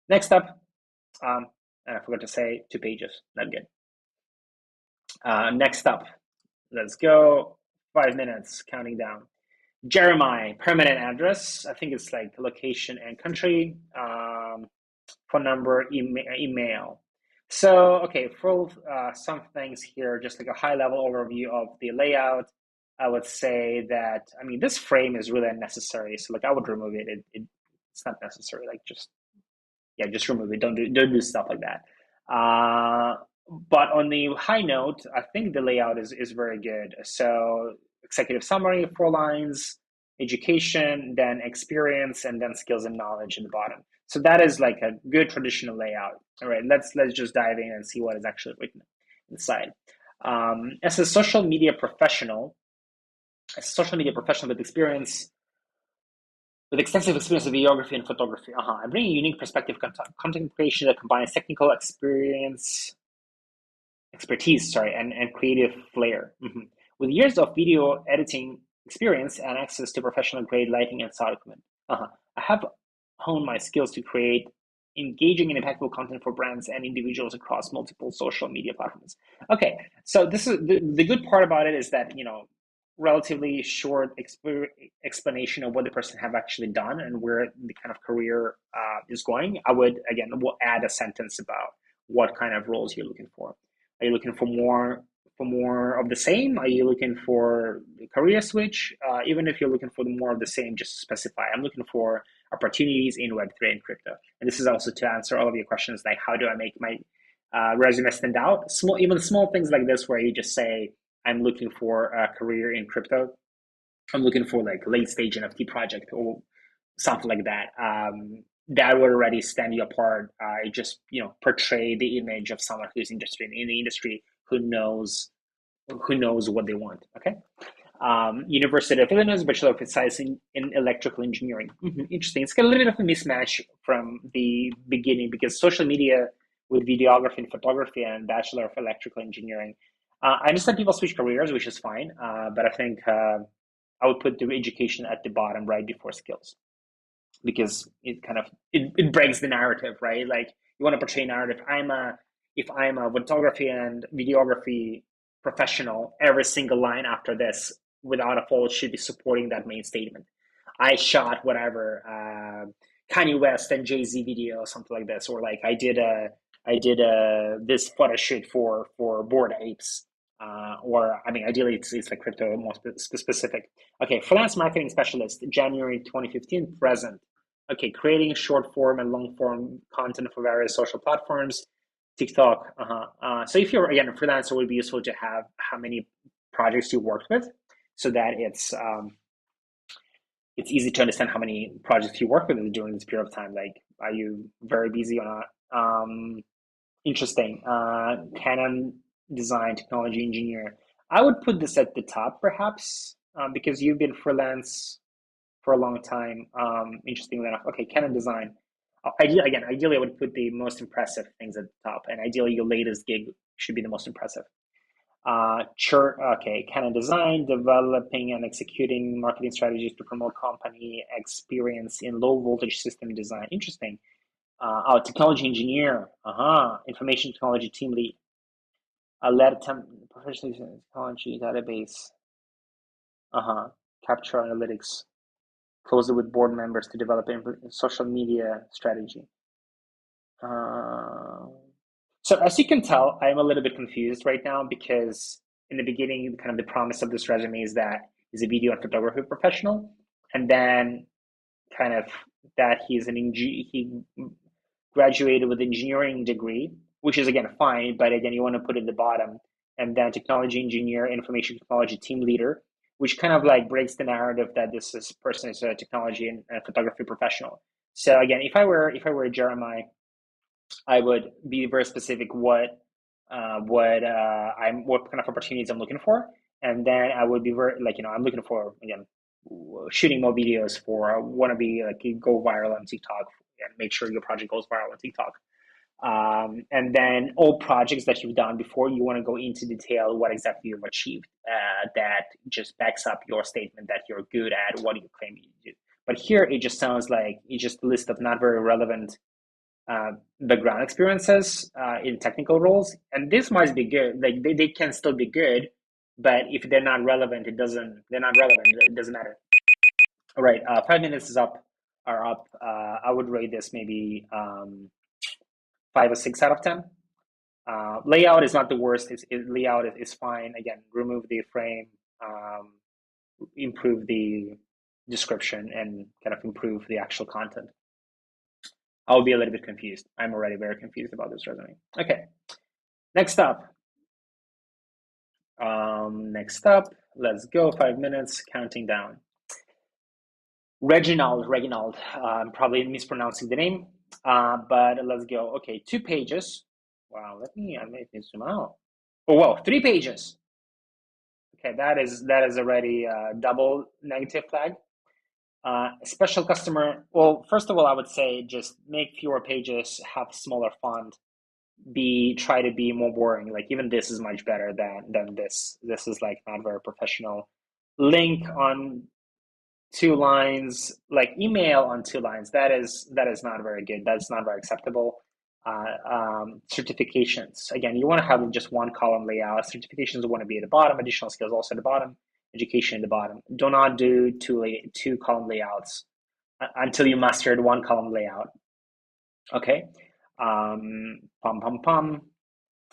next up, and I forgot to say 2 pages. Not good. Next up, let's go. 5 minutes, counting down. Jeremiah, permanent address. I think it's like location and country. Phone number, email. So, okay, for some things here, just like a high level overview of the layout, I would say that, I mean, this frame is really unnecessary. So like I would remove it. It's not necessary. Like just remove it. Don't do stuff like that. But on the high note, I think the layout is very good. So executive summary, 4 lines, education, then experience, and then skills and knowledge in the bottom. So that is like a good traditional layout. All right, let's just dive in and see what is actually written inside. As a social media professional with experience, with extensive experience in videography and photography, I bring a unique perspective content creation that combines technical expertise, and creative flair. With years of video editing experience and access to professional grade lighting and sound equipment, I have honed my skills to create engaging and impactful content for brands and individuals across multiple social media platforms. Okay, so this is the good part about it is that relatively short explanation of what the person have actually done and where the kind of career is going. I would again will add a sentence about what kind of roles you're looking for. Are you looking for more of the same? Are you looking for a career switch? Even if you're looking for more of the same, just specify. I'm looking for opportunities in Web3 and crypto. And this is also to answer all of your questions like how do I make my resume stand out? Even small things like this where you just say, I'm looking for a career in crypto. I'm looking for like late stage NFT project or something like that. That would already stand you apart. Just portray the image of someone who's interested in the industry, who knows what they want. Okay. University of Illinois, Bachelor of Science in Electrical Engineering. Interesting. It's got a little bit of a mismatch from the beginning because social media with videography and photography and Bachelor of Electrical Engineering. I understand people switch careers, which is fine, but I think I would put the education at the bottom right before skills because it breaks the narrative, right? Like you want to portray narrative. If I'm a photography and videography professional, every single line after this without a fault should be supporting that main statement. I shot whatever Kanye West and Jay-Z video or something like this, or like I did this photo shoot for Bored Apes. Or I mean, ideally it's like crypto more specific. Okay, freelance marketing specialist, January 2015 present. Okay, creating short form and long form content for various social platforms. TikTok. So if you're again a freelancer, it would be useful to have how many projects you worked with, so that it's easy to understand how many projects you work with during this period of time. Like, are you very busy or not? Interesting. Canon design technology engineer. I would put this at the top, perhaps, because you've been freelance for a long time. Interestingly enough, okay, Canon design. Ideally, I would put the most impressive things at the top, and ideally, your latest gig should be the most impressive. Okay, Canon design, developing and executing marketing strategies to promote company experience in low voltage system design. Interesting. Technology engineer. Information technology team lead. Led professional technology database. Capture analytics. Closely with board members to develop social media strategy. So as you can tell, I'm a little bit confused right now because in the beginning, kind of the promise of this resume is that he's a video and photography professional, and then kind of that he graduated with engineering degree, which is again fine, but again you want to put at the bottom, and then technology engineer, information technology team leader, which kind of like breaks the narrative that person is a technology and photography professional. So again, if I were Jeremiah, I would be very specific what what kind of opportunities I'm looking for, and then I would be very like I'm looking for again shooting more videos for want to be like go viral on TikTok and make sure your project goes viral on TikTok. And then all projects that you've done before, you want to go into detail what exactly you've achieved that just backs up your statement that you're good at what you claim you do. But here it just sounds like it's just a list of not very relevant background experiences in technical roles, and this might be good. Like they can still be good, but if they're not relevant, they're not relevant. It doesn't matter. All right, 5 minutes is up. Are up. I would rate this maybe 5 or 6 out of 10. Layout is not the worst. Layout is fine. Again, remove the frame, improve the description, and kind of improve the actual content. I'll be a little bit confused. I'm already very confused about this resume. Okay, next up. Let's go. 5 minutes, counting down. Reginald. I'm probably mispronouncing the name, but let's go. Okay, 2 pages. Wow, let me zoom out. Oh, whoa, 3 pages. Okay, that is already a double negative flag. Special customer. Well, first of all, I would say just make fewer pages, have smaller font. Try to be more boring. Like even this is much better than this. This is like not very professional. Link on 2 lines, like email on 2 lines. That is not very good. That's not very acceptable. Certifications. Again, you want to have just one column layout. Certifications want to be at the bottom. Additional skills also at the bottom. Education at the bottom. Do not do two column layouts until you mastered one column layout. Okay.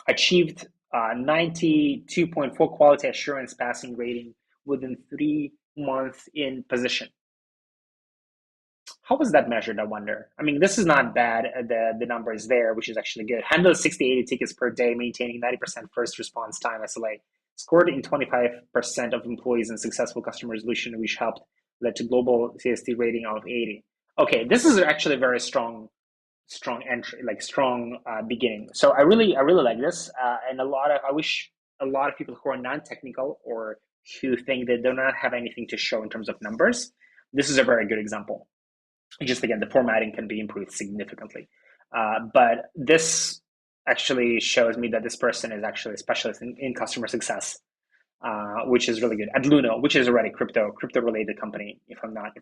Achieved 92.4 quality assurance passing rating within 3 months in position. How was that measured, I wonder? I mean, this is not bad. The number is there, which is actually good. Handled 60, 80 tickets per day, maintaining 90% first response time SLA. Scored in 25% of employees in successful customer resolution, which helped led to global CST rating of 80. Okay, this is actually a very strong entry, like strong beginning. So I really like this, and I wish a lot of people who are non-technical or who think they do not have anything to show in terms of numbers. This is a very good example. Just again, the formatting can be improved significantly, but this actually shows me that this person is actually a specialist in customer success, which is really good. At Luno, which is already crypto related company, if I'm not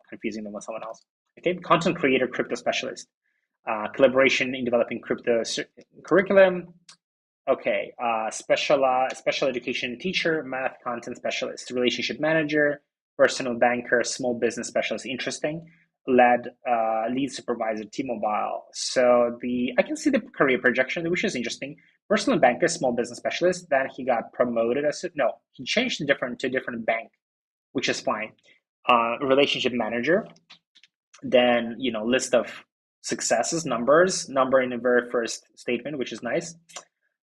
confusing them with someone else. Okay, content creator, crypto specialist. Collaboration in developing crypto curriculum. Okay, special education teacher, math content specialist, relationship manager, personal banker, small business specialist. Interesting. Lead supervisor, T-Mobile. So I can see the career projection, which is interesting. Personal banker, small business specialist. Then he got promoted he changed to a different bank, which is fine. Relationship manager. Then list of successes, numbers, number in the very first statement, which is nice.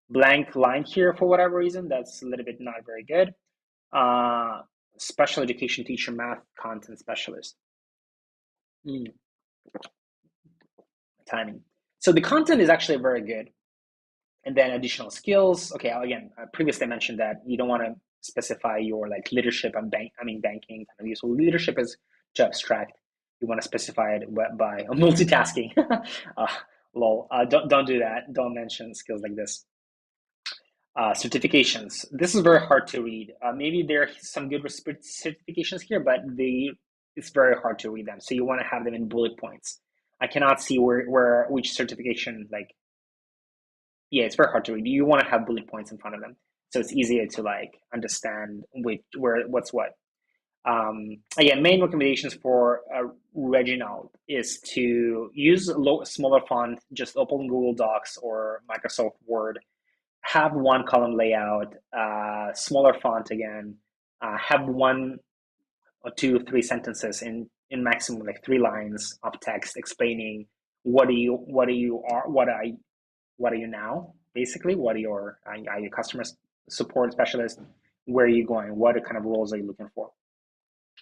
Blank line here for whatever reason, that's a little bit not very good. Special education teacher, math content specialist. Timing. So the content is actually very good. And then additional skills. Okay, again, previously I mentioned that you don't want to specify your like leadership and banking kind of useful. Leadership is too abstract. You want to specify it by multitasking. Lol. Don't do that. Don't mention skills like this. Certifications. This is very hard to read. Maybe there are some good certifications here, but it's very hard to read them. So you want to have them in bullet points. I cannot see which certification like. Yeah, it's very hard to read. You want to have bullet points in front of them, so it's easier to like understand what's what. Again, main recommendations for Reginald is to use smaller font, just open Google Docs or Microsoft Word. Have one column layout, smaller font again. Have one or two, three sentences in maximum like 3 lines of text explaining what are you now, basically. Are you customer support specialist? Where are you going? What kind of roles are you looking for?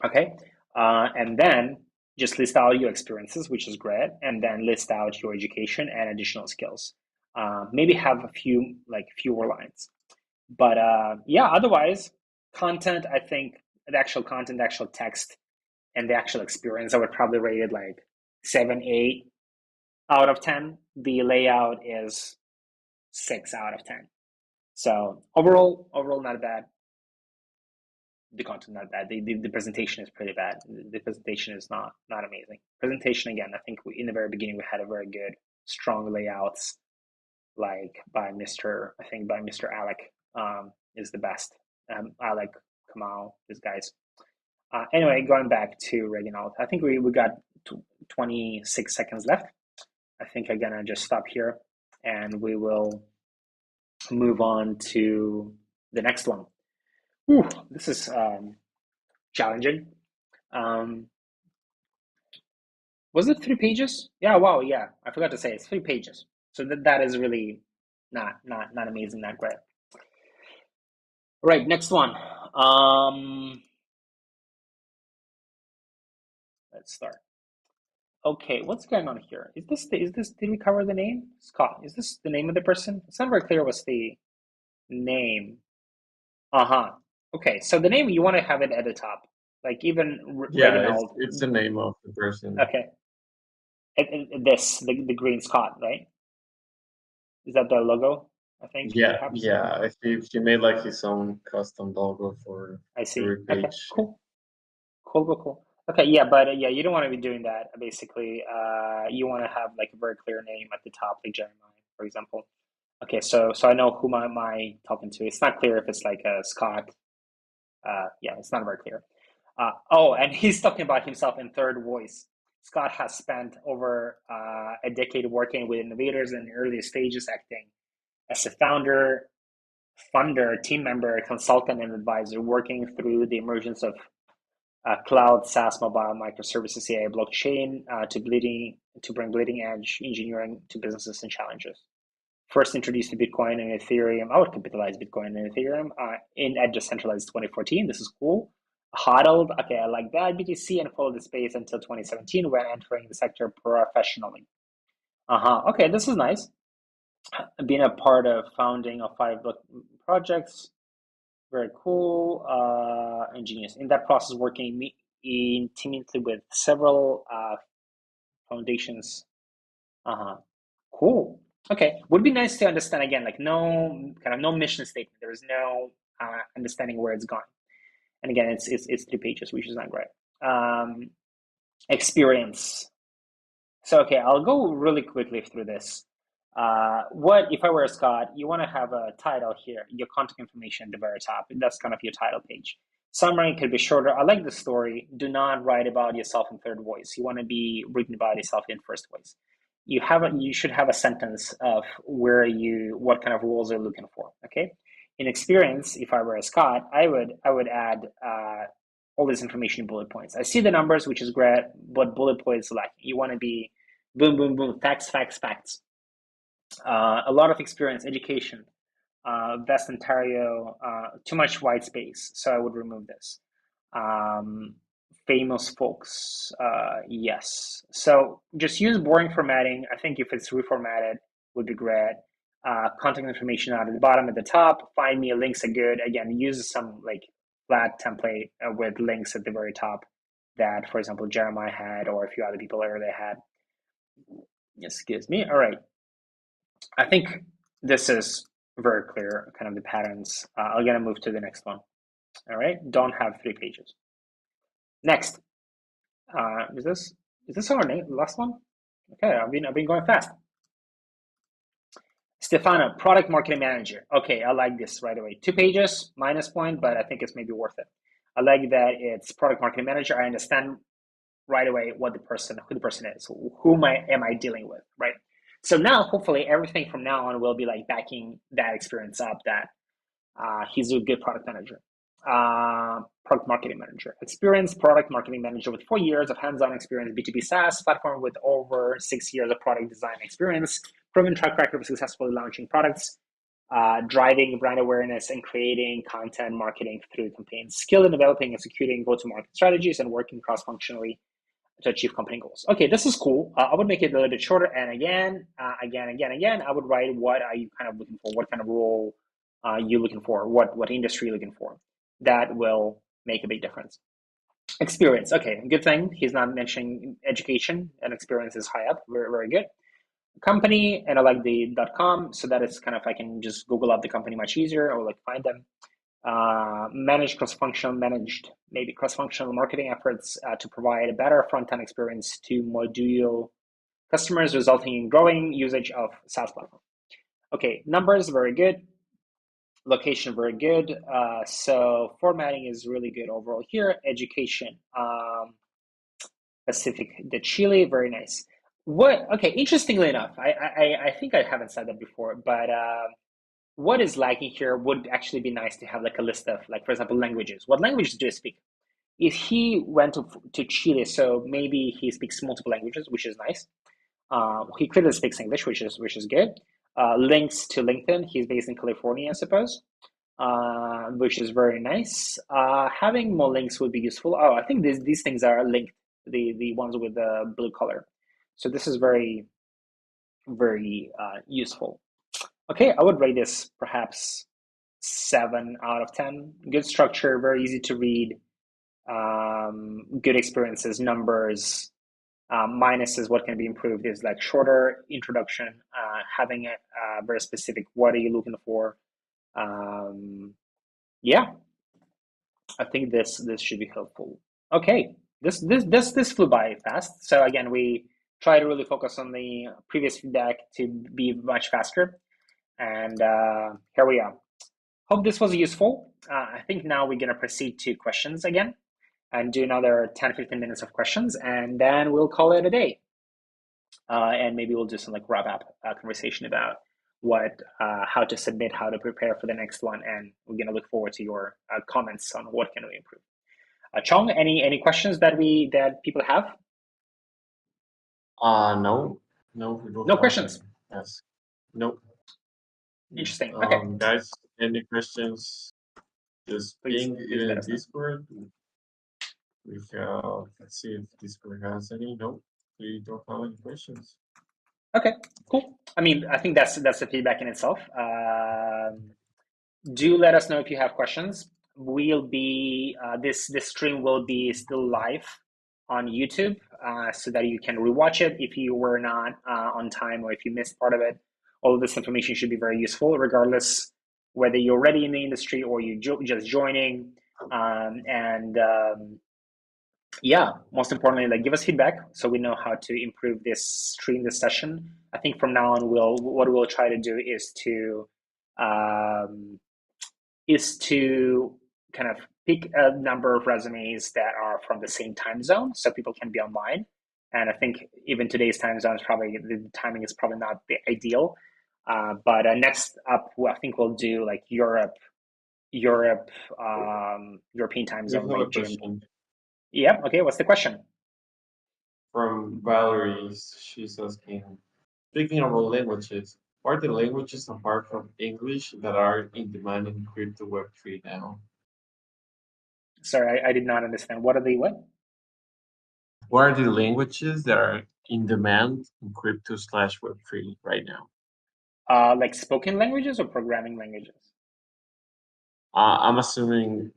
Okay, and then just list out your experiences, which is great, and then list out your education and additional skills. Maybe have a few fewer lines, but yeah, otherwise content, I think the actual content, the actual text, and the actual experience, I would probably rate it like 7, 8 out of 10. The layout is 6 out of 10. So overall not bad. The content not bad. The presentation is pretty bad. The presentation is not amazing. Presentation, again, I think in the very beginning we had a very good, strong layouts, like by Mr. Alec is the best. Alec, Kamal, these guys. Anyway, going back to Reginald, I think we got 26 seconds left. I think I'm gonna just stop here, and we will move on to the next one. Ooh, this is challenging. Was it 3 pages? Yeah, wow, yeah. I forgot to say it's 3 pages. So that is really not amazing, not great. Right, next one. Let's start. Okay, what's going on here? Is this did we cover the name? Scott, is this the name of the person? It's not very clear what's the name. Uh-huh. Okay, so the name, you want to have it at the top. Like even Yeah, Reginald. it's the name of the person. Okay. The green Scott, right? Is that the logo? I think Yeah, perhaps. yeah. He made like his own custom logo for I see. every Okay, page. cool. Okay, yeah, but yeah, you don't want to be doing that. Basically, you want to have like a very clear name at the top, like Jeremiah, for example. Okay, so I know who am I talking to. It's not clear if it's like a Scott. Yeah, it's not very clear. Oh, and he's talking about himself in third voice. Scott has spent over a decade working with innovators in early stages, acting as a founder, funder, team member, consultant, and advisor, working through the emergence of cloud, SaaS, mobile, microservices, AI, blockchain to bring bleeding edge engineering to businesses and challenges. First introduced to Bitcoin and Ethereum, I would capitalize Bitcoin and Ethereum at Decentralized 2014. This is cool. Hodled, okay, I like that. BTC and followed the space until 2017 when entering the sector professionally. Okay, this is nice. Being a part of founding of 5 projects, very cool. Ingenious. In that process, working intimately with several foundations. Cool. Okay, would be nice to understand again, like no mission statement. There is no understanding where it's going. And again, it's 3 pages, which is not great. Experience. So okay, I'll go really quickly through this. What if I were a Scott? You want to have a title here, your contact information at the very top. That's kind of your title page. Summary could be shorter. I like the story. Do not write about yourself in third voice. You want to be written about yourself in first voice. You should have a sentence of what kind of roles you're looking for. Okay. In experience, if I were a Scott, I would add all this information in bullet points. I see the numbers, which is great, but bullet points, like you want to be boom, boom, boom, facts, facts, facts. A lot of experience, education, West Ontario, too much white space, so I would remove this. Um, Famous folks, yes. So just use boring formatting. I think if it's reformatted, would be great. Contact information out at the bottom, at the top. Find me links are good. Again, use some like flat template with links at the very top that, for example, Jeremiah had or a few other people earlier had. Excuse me. All right. I think this is very clear, kind of the patterns. I'm gonna move to the next one. All right. Don't have 3 pages. Next. Is this our last one? Okay, I've been going fast. Stefano, product marketing manager. Okay, I like this right away. 2 pages, minus point, but I think it's maybe worth it. I like that it's product marketing manager. I understand right away who the person is, who am I dealing with, right? So now, hopefully, everything from now on will be like backing that experience up. That he's a good product manager. Product marketing manager. Experienced product marketing manager with 4 years of hands-on experience, B2B SaaS platform with over 6 years of product design experience, proven track record of successfully launching products, driving brand awareness and creating content marketing through campaigns, skilled in developing and executing go-to-market strategies and working cross-functionally to achieve company goals. Okay, this is cool. I would make it a little bit shorter. And again, I would write what are you kind of looking for? What kind of role you looking for? What industry you're looking for? That will make a big difference. Experience. Okay, good thing he's not mentioning education, and experience is high up. Very, very good. Company, and I like the .com, so that it's kind of I can just Google up the company much easier or like find them. Managed cross-functional marketing efforts to provide a better front-end experience to module customers, resulting in growing usage of SaaS platform. Okay, numbers, very good. Location, very good. So formatting is really good overall here. Education, Pacific de Chile, very nice. Okay, interestingly enough, I think I haven't said that before, but what is lacking here would actually be nice to have like a list of, like, for example, languages. What languages do you speak? If he went to Chile, so maybe he speaks multiple languages, which is nice. He clearly speaks English, which is good. Links to LinkedIn. He's based in California, I suppose, which is very nice. Having more links would be useful. Oh, I think these things are linked. The ones with the blue color. So this is very, very useful. Okay, I would rate this perhaps 7 out of 10. Good structure, very easy to read, good experiences, numbers. Minuses, what can be improved is like shorter introduction, having a very specific, what are you looking for? Yeah, I think this should be helpful. Okay, this flew by fast. So again, we try to really focus on the previous feedback to be much faster. And here we are. Hope this was useful. I think now we're going to proceed to questions again and do another 10-15 minutes of questions, and then we'll call it a day. And maybe we'll do some like wrap up conversation about how to submit, how to prepare for the next one, and we're going to look forward to your comments on what can we improve. Chong, any questions that people have? No, we don't No have questions. any. Yes, no. Interesting. Okay, guys, any questions? Just please ping let in us know. Discord. Let's see if Discord has any. No, we don't have any questions. Okay, cool. I mean, I think that's the feedback in itself. Do let us know if you have questions. We'll be this stream will be still live on YouTube, so that you can rewatch it if you were not on time or if you missed part of it. All of this information should be very useful, regardless whether you're already in the industry or you just joining. Yeah, most importantly, like, give us feedback so we know how to improve this stream, this session. I think from now on, what we'll try to do is to kind of pick a number of resumes that are from the same time zone so people can be online. And I think even today's time zone is probably, the timing is probably not the ideal. But next up, I think we'll do like European time zone, like GMT. Yeah, okay, what's the question? from Valerie, she's asking, speaking about languages, what are the languages apart from English that are in demand in crypto Web3 now? Sorry, I did not understand. What are the what? What are the languages that are in demand in crypto slash Web3 right now? Like spoken languages or programming languages? I'm assuming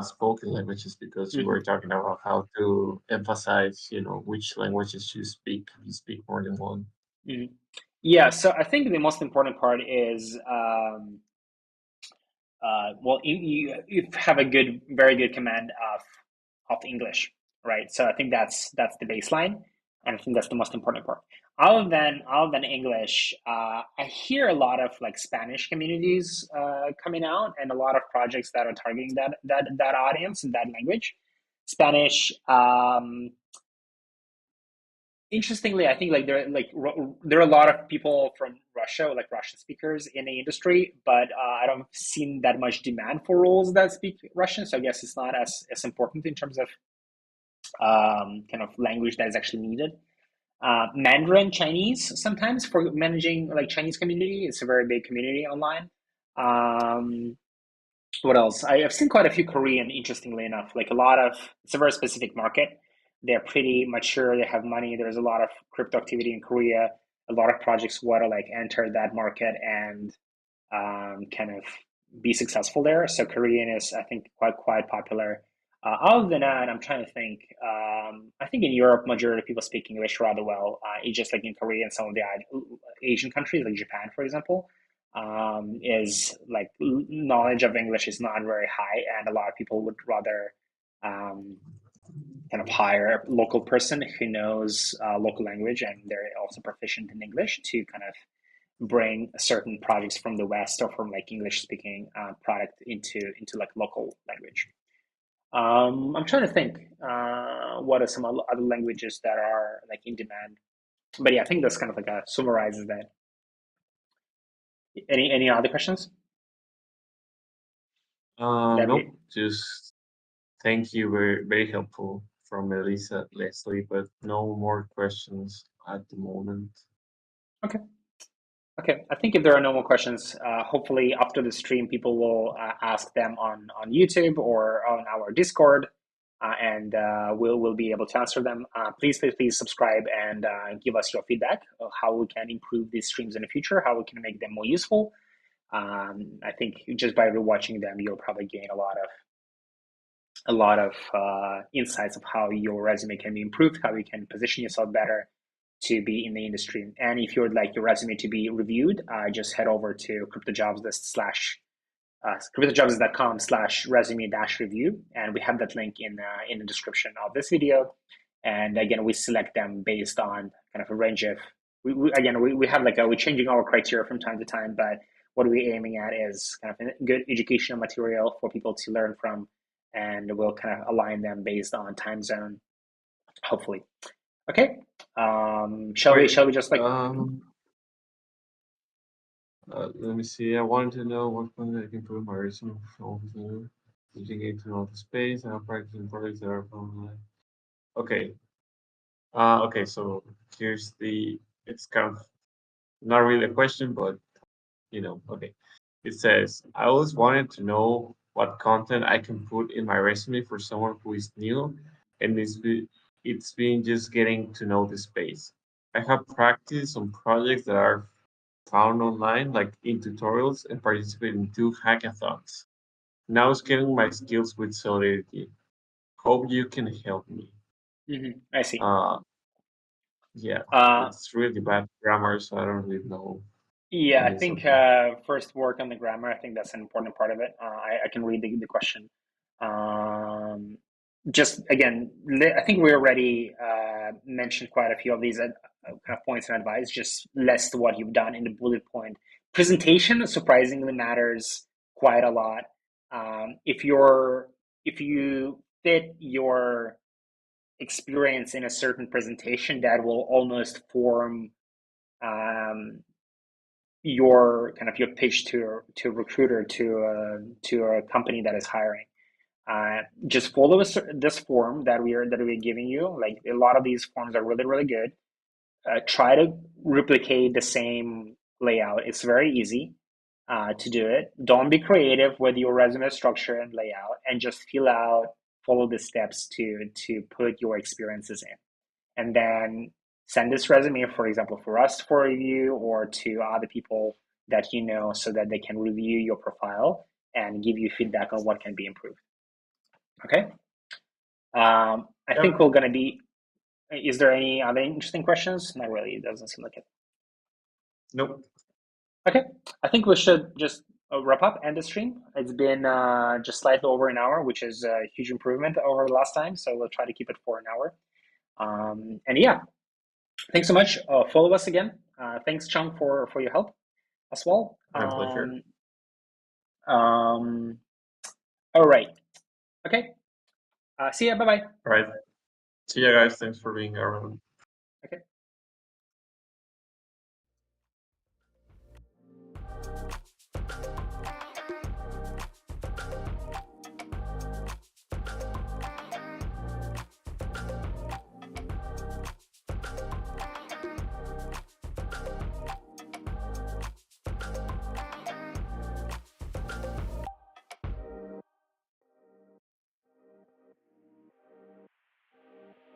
spoken languages because you were Hmm. talking about how to emphasize, which languages you speak. You speak more than one. Hmm. Yeah, so I think the most important part is well, you have a very good command of English, right? So I think that's the baseline, and I think that's the most important part. Other than English, I hear a lot of like Spanish communities coming out, and a lot of projects that are targeting that audience and that language. Spanish, interestingly, I think like there are a lot of people from Russia, like Russian speakers in the industry, but I don't seen that much demand for roles that speak Russian. So I guess it's not as important in terms of kind of language that is actually needed. Mandarin Chinese sometimes for managing like Chinese community. It's a very big community online. Um, what else? Have seen quite a few Korean, interestingly enough. Like a lot of, it's a very specific market. They're pretty mature. They have money. There's a lot of crypto activity in Korea. A lot of projects want to like enter that market and kind of be successful there. So Korean is, I think, quite popular. Other than that, I'm trying to think. I think in Europe, majority of people speak English rather well. It's just like in Korea and some of the Asian countries, like Japan, for example, is like knowledge of English is not very high, and a lot of people would rather um, kind of hire a local person who knows local language and they're also proficient in English to kind of bring certain projects from the West or from like English speaking product into like local language. I'm trying to think what are some other languages that are like in demand. But yeah, I think that's kind of like a summarizes that. Any other questions? That Nope, be just thank you. Very, very helpful from Elisa, Leslie, but no more questions at the moment. okay. Okay, I think if there are no more questions, hopefully after the stream, people will ask them on YouTube or on our Discord, and we'll be able to answer them. Please subscribe and give us your feedback of how we can improve these streams in the future, how we can make them more useful. I think just by rewatching them, you'll probably gain a lot of insights of how your resume can be improved, how you can position yourself better to be in the industry. And if you would like your resume to be reviewed, just head over to cryptojobs.com slash resume dash review. And we have that link in the description of this video. And again, we select them based on kind of a range of, we have like we're changing our criteria from time to time, but what we're aiming at is kind of a good educational material for people to learn from. And we'll kind of align them based on time zone, hopefully. Okay. Shall we Wait, just like let me see. I wanted to know what content I can put in my resume. Using it to know the space and practicing projects that are online. Okay. Okay, so here's it's kind of not really a question, but okay. It says, I always wanted to know what content I can put in my resume for someone who is new and it's been just getting to know the space. I have practiced on projects that are found online, like in tutorials, and participate in 2 hackathons. Now scaling my skills with Solidity. Hope you can help me. I see. Uh, yeah, Uh, it's really bad grammar, so I don't really know yeah, I any think something. first work on the grammar. I think that's an important part of it. I can read the question. Um, just again, I think we already mentioned quite a few of these kind of points and advice. Just list what you've done in the bullet point. Presentation surprisingly matters quite a lot. If you fit your experience in a certain presentation, that will almost form um, your kind of your pitch to a recruiter to a company that is hiring. Just follow this form that we're giving you. Like a lot of these forms are really, really good. Try to replicate the same layout. It's very easy to do it. Don't be creative with your resume structure and layout, and just follow the steps to put your experiences in, and then send this resume, for example, for us for review or to other people that you know, so that they can review your profile and give you feedback on what can be improved. Okay. I think Yep. we're gonna be. Is there any other interesting questions? Not really. It doesn't seem like it. Nope. Okay, I think we should just wrap up, end the stream. It's been just slightly over an hour, which is a huge improvement over the last time. So we'll try to keep it for an hour. And yeah, thanks so much. Follow us again. Thanks, Chung, for your help as well. My pleasure. Um, all right. Okay. See ya. Bye bye. All right. See you guys. Thanks for being around. Okay.